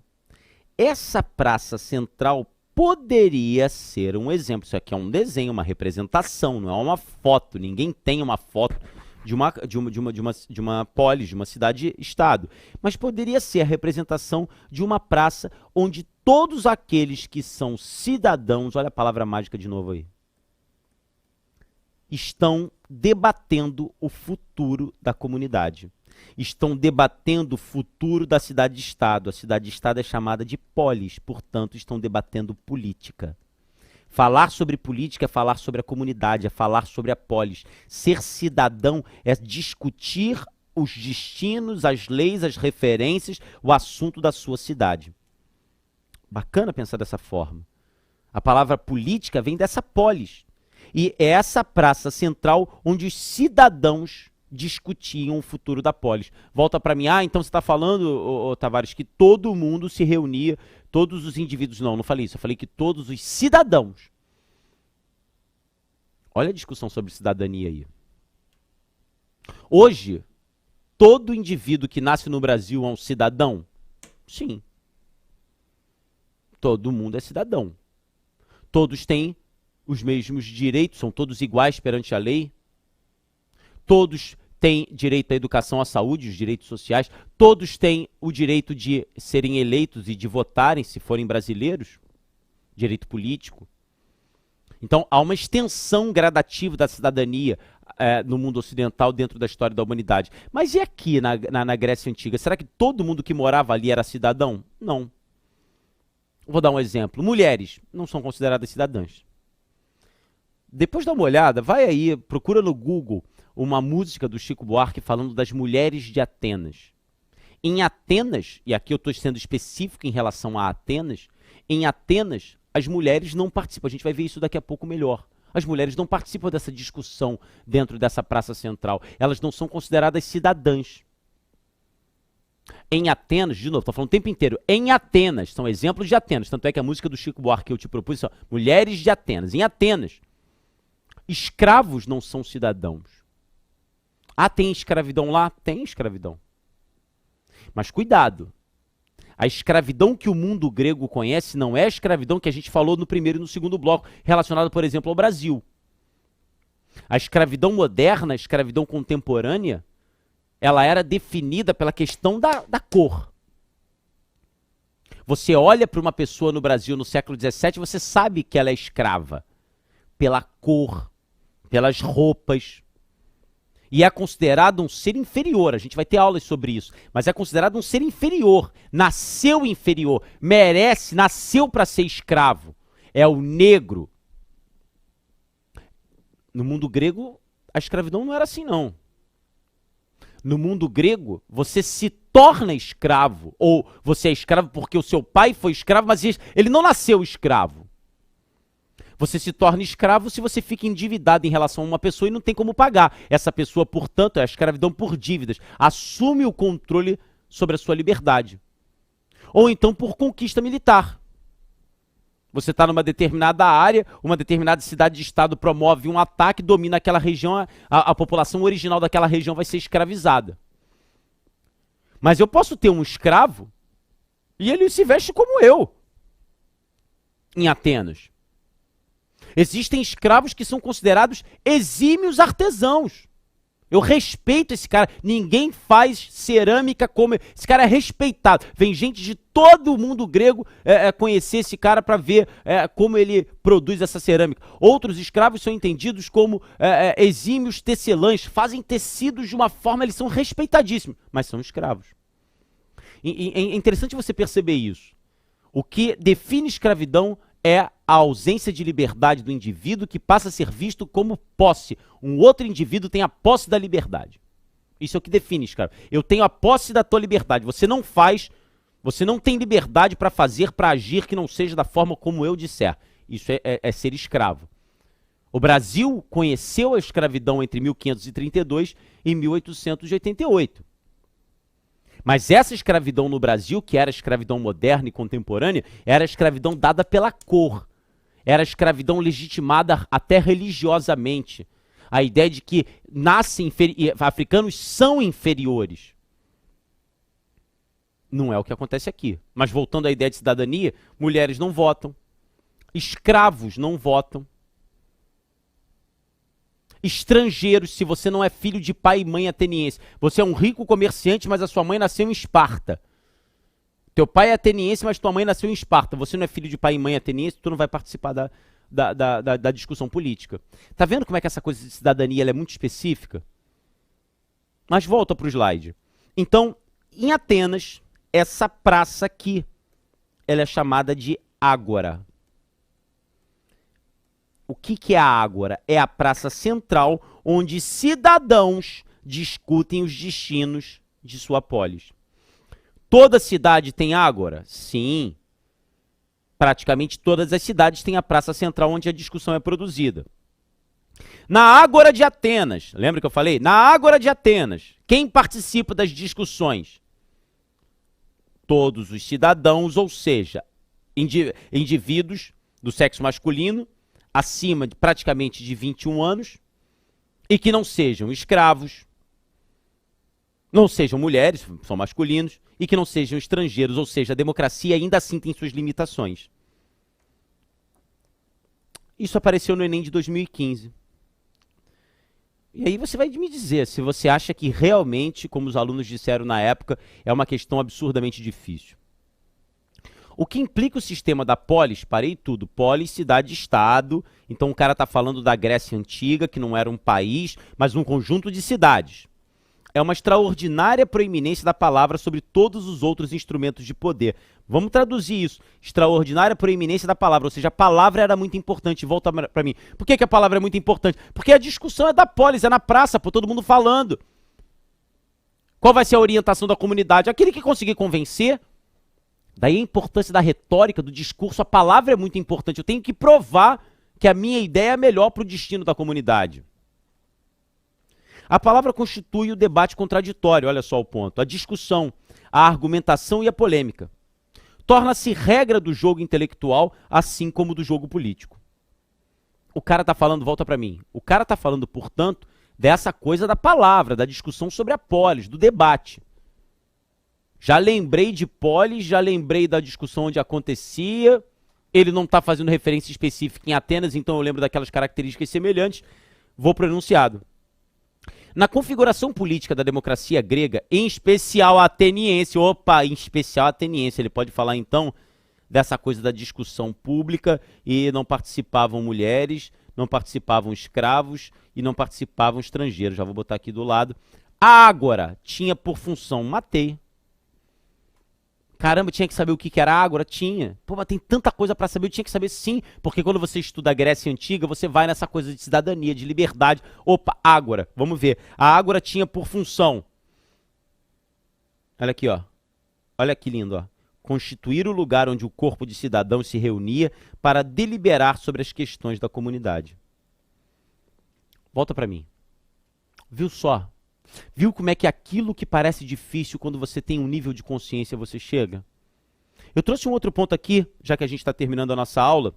Speaker 1: Essa praça central poderia ser um exemplo, isso aqui é um desenho, uma representação, não é uma foto, ninguém tem uma foto de uma polis, de uma cidade-estado, mas poderia ser a representação de uma praça onde todos aqueles que são cidadãos, olha a palavra mágica de novo aí, estão debatendo o futuro da comunidade. Estão debatendo o futuro da cidade-estado. A cidade-estado é chamada de polis, portanto, estão debatendo política. Falar sobre política é falar sobre a comunidade, é falar sobre a polis. Ser cidadão é discutir os destinos, as leis, as referências, o assunto da sua cidade. Bacana pensar dessa forma. A palavra política vem dessa polis. E é essa praça central onde os cidadãos discutiam o futuro da polis. Volta para mim, então você está falando, Tavares, que todo mundo se reunia, todos os indivíduos. Não falei isso, eu falei que todos os cidadãos. Olha a discussão sobre cidadania aí. Hoje, todo indivíduo que nasce no Brasil é um cidadão? Sim. Todo mundo é cidadão. Todos têm os mesmos direitos, são todos iguais perante a lei. Todos têm direito à educação, à saúde, os direitos sociais. Todos têm o direito de serem eleitos e de votarem, se forem brasileiros. Direito político. Então, há uma extensão gradativa da cidadania no mundo ocidental dentro da história da humanidade. Mas e aqui na Grécia Antiga? Será que todo mundo que morava ali era cidadão? Não. Vou dar um exemplo. Mulheres não são consideradas cidadãs. Depois dá uma olhada, vai aí, procura no Google uma música do Chico Buarque falando das mulheres de Atenas. Em Atenas, e aqui eu estou sendo específico em relação a Atenas, em Atenas as mulheres não participam, a gente vai ver isso daqui a pouco melhor. As mulheres não participam dessa discussão dentro dessa praça central. Elas não são consideradas cidadãs. Em Atenas, de novo, estou falando o tempo inteiro, em Atenas, são exemplos de Atenas, tanto é que a música do Chico Buarque que eu te propus são mulheres de Atenas. Em Atenas, escravos não são cidadãos. Ah, tem escravidão lá? Tem escravidão. Mas cuidado, a escravidão que o mundo grego conhece não é a escravidão que a gente falou no primeiro e no segundo bloco, relacionada, por exemplo, ao Brasil. A escravidão moderna, a escravidão contemporânea, ela era definida pela questão da cor. Você olha para uma pessoa no Brasil no século XVII, você sabe que ela é escrava. Pela cor, pelas roupas. E é considerado um ser inferior, a gente vai ter aulas sobre isso, mas é considerado um ser inferior, nasceu inferior, merece, nasceu para ser escravo. É o negro. No mundo grego, a escravidão não era assim, não. No mundo grego, você se torna escravo, ou você é escravo porque o seu pai foi escravo, mas ele não nasceu escravo. Você se torna escravo se você fica endividado em relação a uma pessoa e não tem como pagar. Essa pessoa, portanto, é a escravidão por dívidas. Assume o controle sobre a sua liberdade. Ou então por conquista militar. Você está numa determinada área, uma determinada cidade-estado promove um ataque, domina aquela região, a população original daquela região vai ser escravizada. Mas eu posso ter um escravo e ele se veste como eu, em Atenas. Existem escravos que são considerados exímios artesãos. Eu respeito esse cara. Ninguém faz cerâmica como... Esse cara é respeitado. Vem gente de todo o mundo grego conhecer esse cara para ver como ele produz essa cerâmica. Outros escravos são entendidos como exímios tecelãs. Fazem tecidos de uma forma... Eles são respeitadíssimos, mas são escravos. É interessante você perceber isso. O que define escravidão é a ausência de liberdade do indivíduo que passa a ser visto como posse. Um outro indivíduo tem a posse da liberdade. Isso é o que define escravo. Eu tenho a posse da tua liberdade. Você não faz, você não tem liberdade para fazer, para agir que não seja da forma como eu disser. Isso é ser escravo. O Brasil conheceu a escravidão entre 1532 e 1888. Mas essa escravidão no Brasil, que era a escravidão moderna e contemporânea, era a escravidão dada pela cor. Era a escravidão legitimada até religiosamente. A ideia de que africanos são inferiores. Não é o que acontece aqui. Mas voltando à ideia de cidadania, mulheres não votam. Escravos não votam. Estrangeiros, se você não é filho de pai e mãe ateniense. Você é um rico comerciante, mas a sua mãe nasceu em Esparta. Teu pai é ateniense, mas tua mãe nasceu em Esparta. Você não é filho de pai e mãe ateniense, tu não vai participar da discussão política. Tá vendo como é que essa coisa de cidadania ela é muito específica? Mas volta para o slide. Então, em Atenas, essa praça aqui, ela é chamada de Ágora. O que é a Ágora? É a praça central onde cidadãos discutem os destinos de sua polis. Toda cidade tem Ágora? Sim. Praticamente todas as cidades têm a praça central onde a discussão é produzida. Na Ágora de Atenas, lembra que eu falei? Na Ágora de Atenas, quem participa das discussões? Todos os cidadãos, ou seja, indivíduos do sexo masculino, acima de praticamente de 21 anos, e que não sejam escravos, não sejam mulheres, são masculinos, e que não sejam estrangeiros, ou seja, a democracia ainda assim tem suas limitações. Isso apareceu no Enem de 2015. E aí você vai me dizer se você acha que realmente, como os alunos disseram na época, é uma questão absurdamente difícil. O que implica o sistema da polis, parei tudo, polis, cidade-estado, então o cara está falando da Grécia Antiga, que não era um país, mas um conjunto de cidades. É uma extraordinária proeminência da palavra sobre todos os outros instrumentos de poder. Vamos traduzir isso, extraordinária proeminência da palavra, ou seja, a palavra era muito importante, volta para mim. Por que a palavra é muito importante? Porque a discussão é da polis, é na praça, por todo mundo falando. Qual vai ser a orientação da comunidade? Aquele que conseguir convencer. Daí a importância da retórica, do discurso, a palavra é muito importante. Eu tenho que provar que a minha ideia é melhor para o destino da comunidade. A palavra constitui o debate contraditório, olha só o ponto, a discussão, a argumentação e a polêmica. Torna-se regra do jogo intelectual, assim como do jogo político. O cara está falando, volta para mim, o cara está falando, portanto, dessa coisa da palavra, da discussão sobre a polis, do debate. Já lembrei de polis, já lembrei da discussão onde acontecia, ele não está fazendo referência específica em Atenas, então eu lembro daquelas características semelhantes, vou pro enunciado. Na configuração política da democracia grega, em especial a ateniense, ele pode falar então dessa coisa da discussão pública e não participavam mulheres, não participavam escravos e não participavam estrangeiros. Já vou botar aqui do lado. A ágora tinha por função, matei. Caramba, tinha que saber o que era ágora? Tinha. Pô, mas tem tanta coisa para saber, eu tinha que saber sim, porque quando você estuda a Grécia Antiga, você vai nessa coisa de cidadania, de liberdade. Opa, ágora, vamos ver. A ágora tinha por função, olha aqui, ó. Olha que lindo, ó. Constituir o lugar onde o corpo de cidadãos se reunia para deliberar sobre as questões da comunidade. Volta para mim. Viu só? Viu como é que aquilo que parece difícil, quando você tem um nível de consciência, você chega? Eu trouxe um outro ponto aqui, já que a gente está terminando a nossa aula.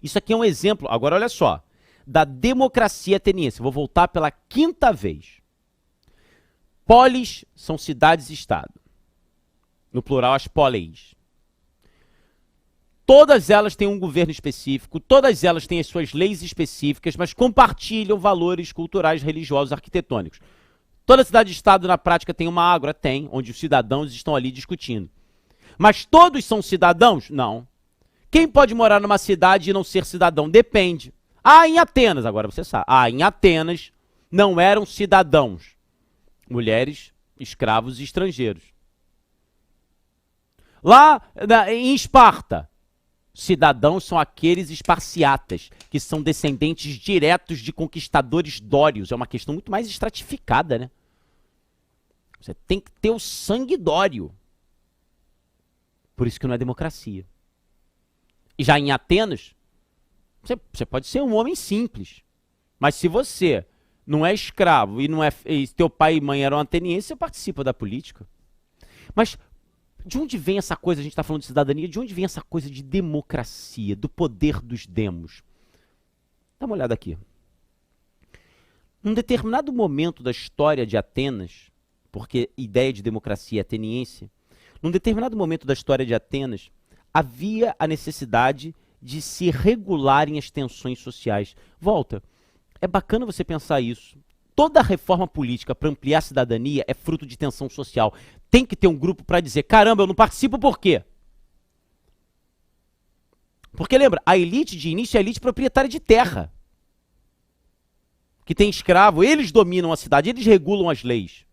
Speaker 1: Isso aqui é um exemplo, agora olha só, da democracia ateniense. Vou voltar pela quinta vez. Polis são cidades-estado. No plural, as poleis. Todas elas têm um governo específico, todas elas têm as suas leis específicas, mas compartilham valores culturais, religiosos, arquitetônicos. Toda cidade-estado, na prática, tem uma ágora? Tem, onde os cidadãos estão ali discutindo. Mas todos são cidadãos? Não. Quem pode morar numa cidade e não ser cidadão? Depende. Em Atenas, agora você sabe. Em Atenas não eram cidadãos. Mulheres, escravos e estrangeiros. Lá em Esparta, cidadãos são aqueles esparciatas, que são descendentes diretos de conquistadores dórios. É uma questão muito mais estratificada, né? Você tem que ter o sangue dório. Por isso que não é democracia. E já em Atenas, você pode ser um homem simples. Mas se você não é escravo e teu pai e mãe eram atenienses, você participa da política. Mas de onde vem essa coisa, a gente está falando de cidadania, de onde vem essa coisa de democracia, do poder dos demos? Dá uma olhada aqui. Num determinado momento da história de Atenas, porque ideia de democracia ateniense, num determinado momento da história de Atenas, havia a necessidade de se regularem as tensões sociais. Volta, é bacana você pensar isso. Toda reforma política para ampliar a cidadania é fruto de tensão social. Tem que ter um grupo para dizer, caramba, eu não participo por quê? Porque lembra, a elite de início é a elite proprietária de terra. Que tem escravo, eles dominam a cidade, eles regulam as leis.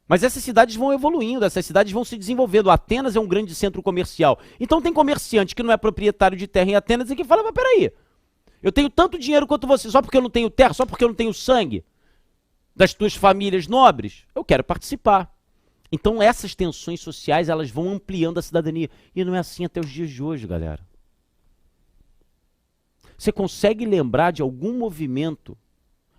Speaker 1: Mas essas cidades vão evoluindo, essas cidades vão se desenvolvendo. Atenas é um grande centro comercial. Então tem comerciante que não é proprietário de terra em Atenas e que fala, mas peraí, eu tenho tanto dinheiro quanto você, só porque eu não tenho terra, só porque eu não tenho sangue das tuas famílias nobres, eu quero participar. Então essas tensões sociais, elas vão ampliando a cidadania. E não é assim até os dias de hoje, galera. Você consegue lembrar de algum movimento,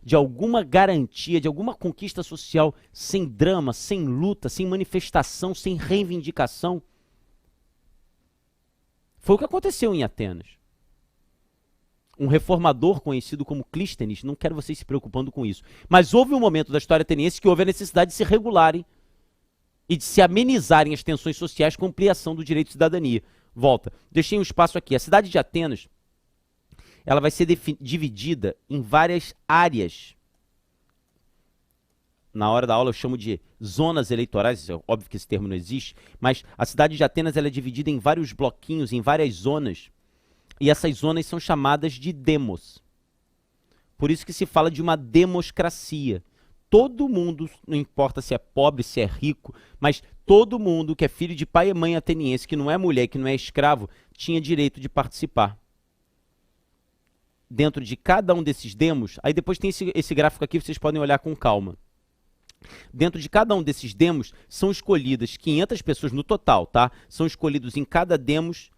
Speaker 1: de alguma garantia, de alguma conquista social sem drama, sem luta, sem manifestação, sem reivindicação? Foi o que aconteceu em Atenas. Um reformador conhecido como Clístenes, não quero vocês se preocupando com isso, mas houve um momento da história ateniense que houve a necessidade de se regularem e de se amenizarem as tensões sociais com ampliação do direito de cidadania. Volta, deixei um espaço aqui. A cidade de Atenas, ela vai ser dividida em várias áreas. Na hora da aula eu chamo de zonas eleitorais, é óbvio que esse termo não existe, mas a cidade de Atenas ela é dividida em vários bloquinhos, em várias zonas. E essas zonas são chamadas de demos. Por isso que se fala de uma democracia. Todo mundo, não importa se é pobre, se é rico, mas todo mundo que é filho de pai e mãe ateniense, que não é mulher, que não é escravo, tinha direito de participar. Dentro de cada um desses demos, aí depois tem esse gráfico aqui, vocês podem olhar com calma. Dentro de cada um desses demos, são escolhidas 500 pessoas no total, tá? São escolhidos em cada demos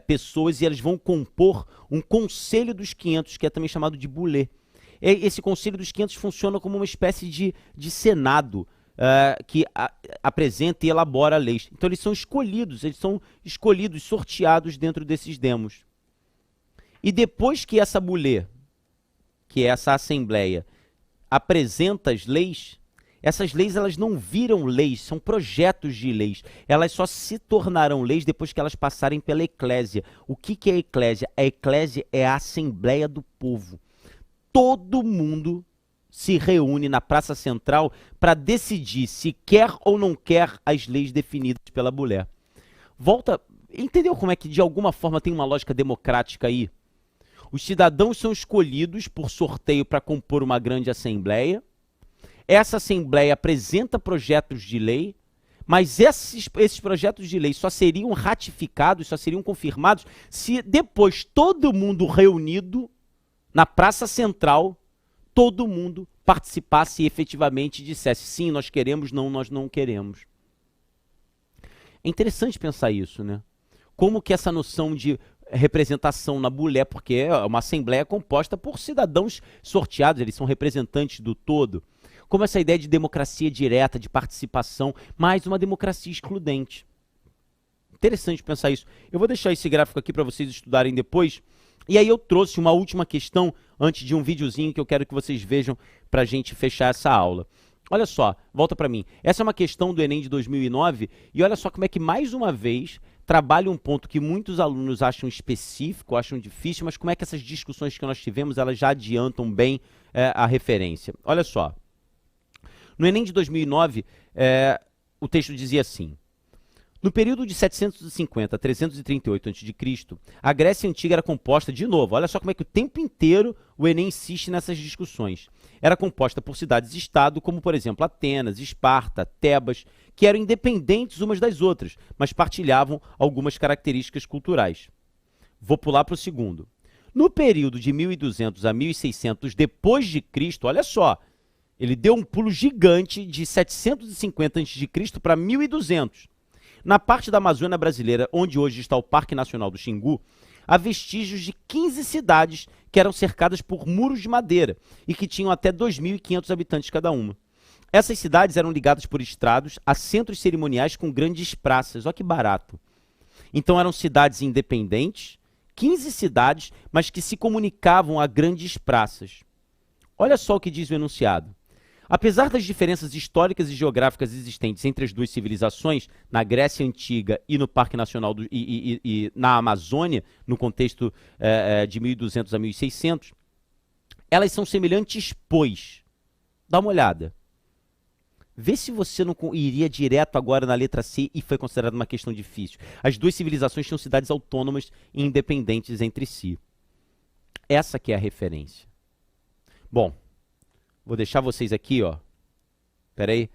Speaker 1: pessoas e elas vão compor um Conselho dos 500, que é também chamado de Boulé. Esse Conselho dos 500 funciona como uma espécie de Senado que apresenta e elabora leis. Então eles são escolhidos, sorteados dentro desses demos. E depois que essa Boulé, que é essa Assembleia, apresenta as leis, essas leis elas não viram leis, são projetos de leis. Elas só se tornarão leis depois que elas passarem pela eclésia. O que é a eclésia? A eclésia é a Assembleia do Povo. Todo mundo se reúne na Praça Central para decidir se quer ou não quer as leis definidas pela mulher. Entendeu como é que de alguma forma tem uma lógica democrática aí? Os cidadãos são escolhidos por sorteio para compor uma grande assembleia. Essa assembleia apresenta projetos de lei, mas esses projetos de lei só seriam ratificados, só seriam confirmados se depois todo mundo reunido na Praça Central, todo mundo participasse e efetivamente dissesse sim, nós queremos, não, nós não queremos. É interessante pensar isso, né? Como que essa noção de representação na Boulé, porque é uma assembleia composta por cidadãos sorteados, eles são representantes do todo. Como essa ideia de democracia direta, de participação, mais uma democracia excludente. Interessante pensar isso. Eu vou deixar esse gráfico aqui para vocês estudarem depois. E aí eu trouxe uma última questão antes de um videozinho que eu quero que vocês vejam para a gente fechar essa aula. Olha só, volta para mim. Essa é uma questão do Enem de 2009 e olha só como é que mais uma vez trabalha um ponto que muitos alunos acham específico, acham difícil, mas como é que essas discussões que nós tivemos, elas já adiantam bem a referência. Olha só, no Enem de 2009, o texto dizia assim: no período de 750 a 338 a.C., a Grécia Antiga era composta, de novo, olha só como é que o tempo inteiro o Enem insiste nessas discussões. Era composta por cidades-estado, como por exemplo Atenas, Esparta, Tebas, que eram independentes umas das outras, mas partilhavam algumas características culturais. Vou pular para o segundo. No período de 1200 a 1600 depois de Cristo, olha só, ele deu um pulo gigante de 750 a.C. para 1200. Na parte da Amazônia brasileira, onde hoje está o Parque Nacional do Xingu, há vestígios de 15 cidades que eram cercadas por muros de madeira e que tinham até 2.500 habitantes cada uma. Essas cidades eram ligadas por estrados a centros cerimoniais com grandes praças. Olha que barato. Então eram cidades independentes, 15 cidades, mas que se comunicavam a grandes praças. Olha só o que diz o enunciado. Apesar das diferenças históricas e geográficas existentes entre as duas civilizações, na Grécia Antiga e no Parque Nacional e na Amazônia, no contexto de 1200 a 1600, elas são semelhantes, pois. Dá uma olhada. Vê se você não iria direto agora na letra C e foi considerada uma questão difícil. As duas civilizações tinham cidades autônomas e independentes entre si. Essa que é a referência. Bom, vou deixar vocês aqui, ó. Pera aí.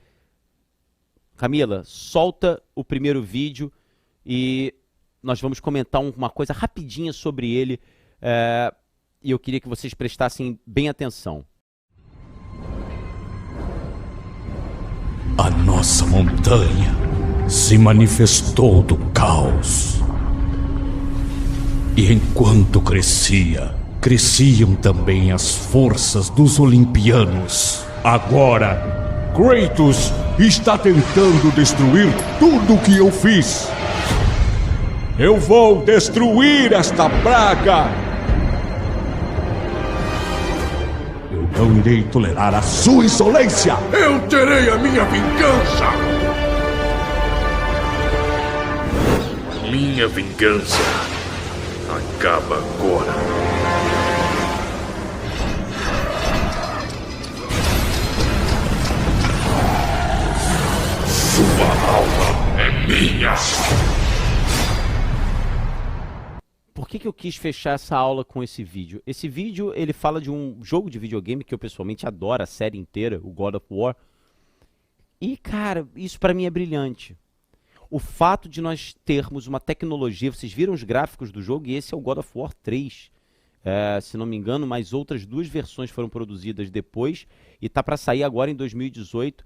Speaker 1: Camila, solta o primeiro vídeo e nós vamos comentar uma coisa rapidinha sobre ele. E eu queria que vocês prestassem bem atenção.
Speaker 2: A nossa montanha se manifestou do caos. E enquanto cresciam também as forças dos olimpianos. Agora, Kratos está tentando destruir tudo o que eu fiz. Eu vou destruir esta praga. Eu não irei tolerar a sua insolência.
Speaker 3: Eu terei a minha vingança. Minha vingança acaba agora. Sua alma é minha.
Speaker 1: Por que eu quis fechar essa aula com esse vídeo? Esse vídeo, ele fala de um jogo de videogame que eu pessoalmente adoro a série inteira, o God of War. E, cara, isso pra mim é brilhante. O fato de nós termos uma tecnologia, vocês viram os gráficos do jogo, e esse é o God of War 3. Se não me engano, mais outras duas versões foram produzidas depois, e tá para sair agora em 2018,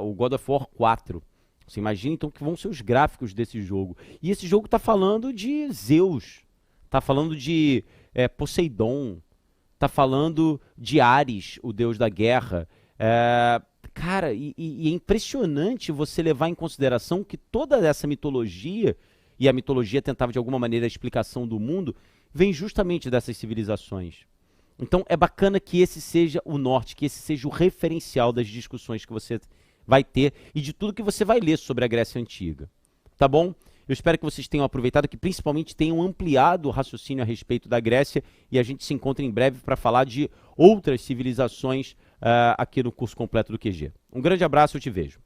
Speaker 1: o God of War 4. Você imagina então que vão ser os gráficos desse jogo. E esse jogo está falando de Zeus, está falando de Poseidon, está falando de Ares, o deus da guerra. Cara, e é impressionante você levar em consideração que toda essa mitologia, e a mitologia tentava de alguma maneira a explicação do mundo, vem justamente dessas civilizações. Então é bacana que esse seja o norte, que esse seja o referencial das discussões que você vai ter e de tudo que você vai ler sobre a Grécia Antiga. Tá bom? Eu espero que vocês tenham aproveitado, que principalmente tenham ampliado o raciocínio a respeito da Grécia e a gente se encontra em breve para falar de outras civilizações aqui no curso completo do QG. Um grande abraço, eu te vejo.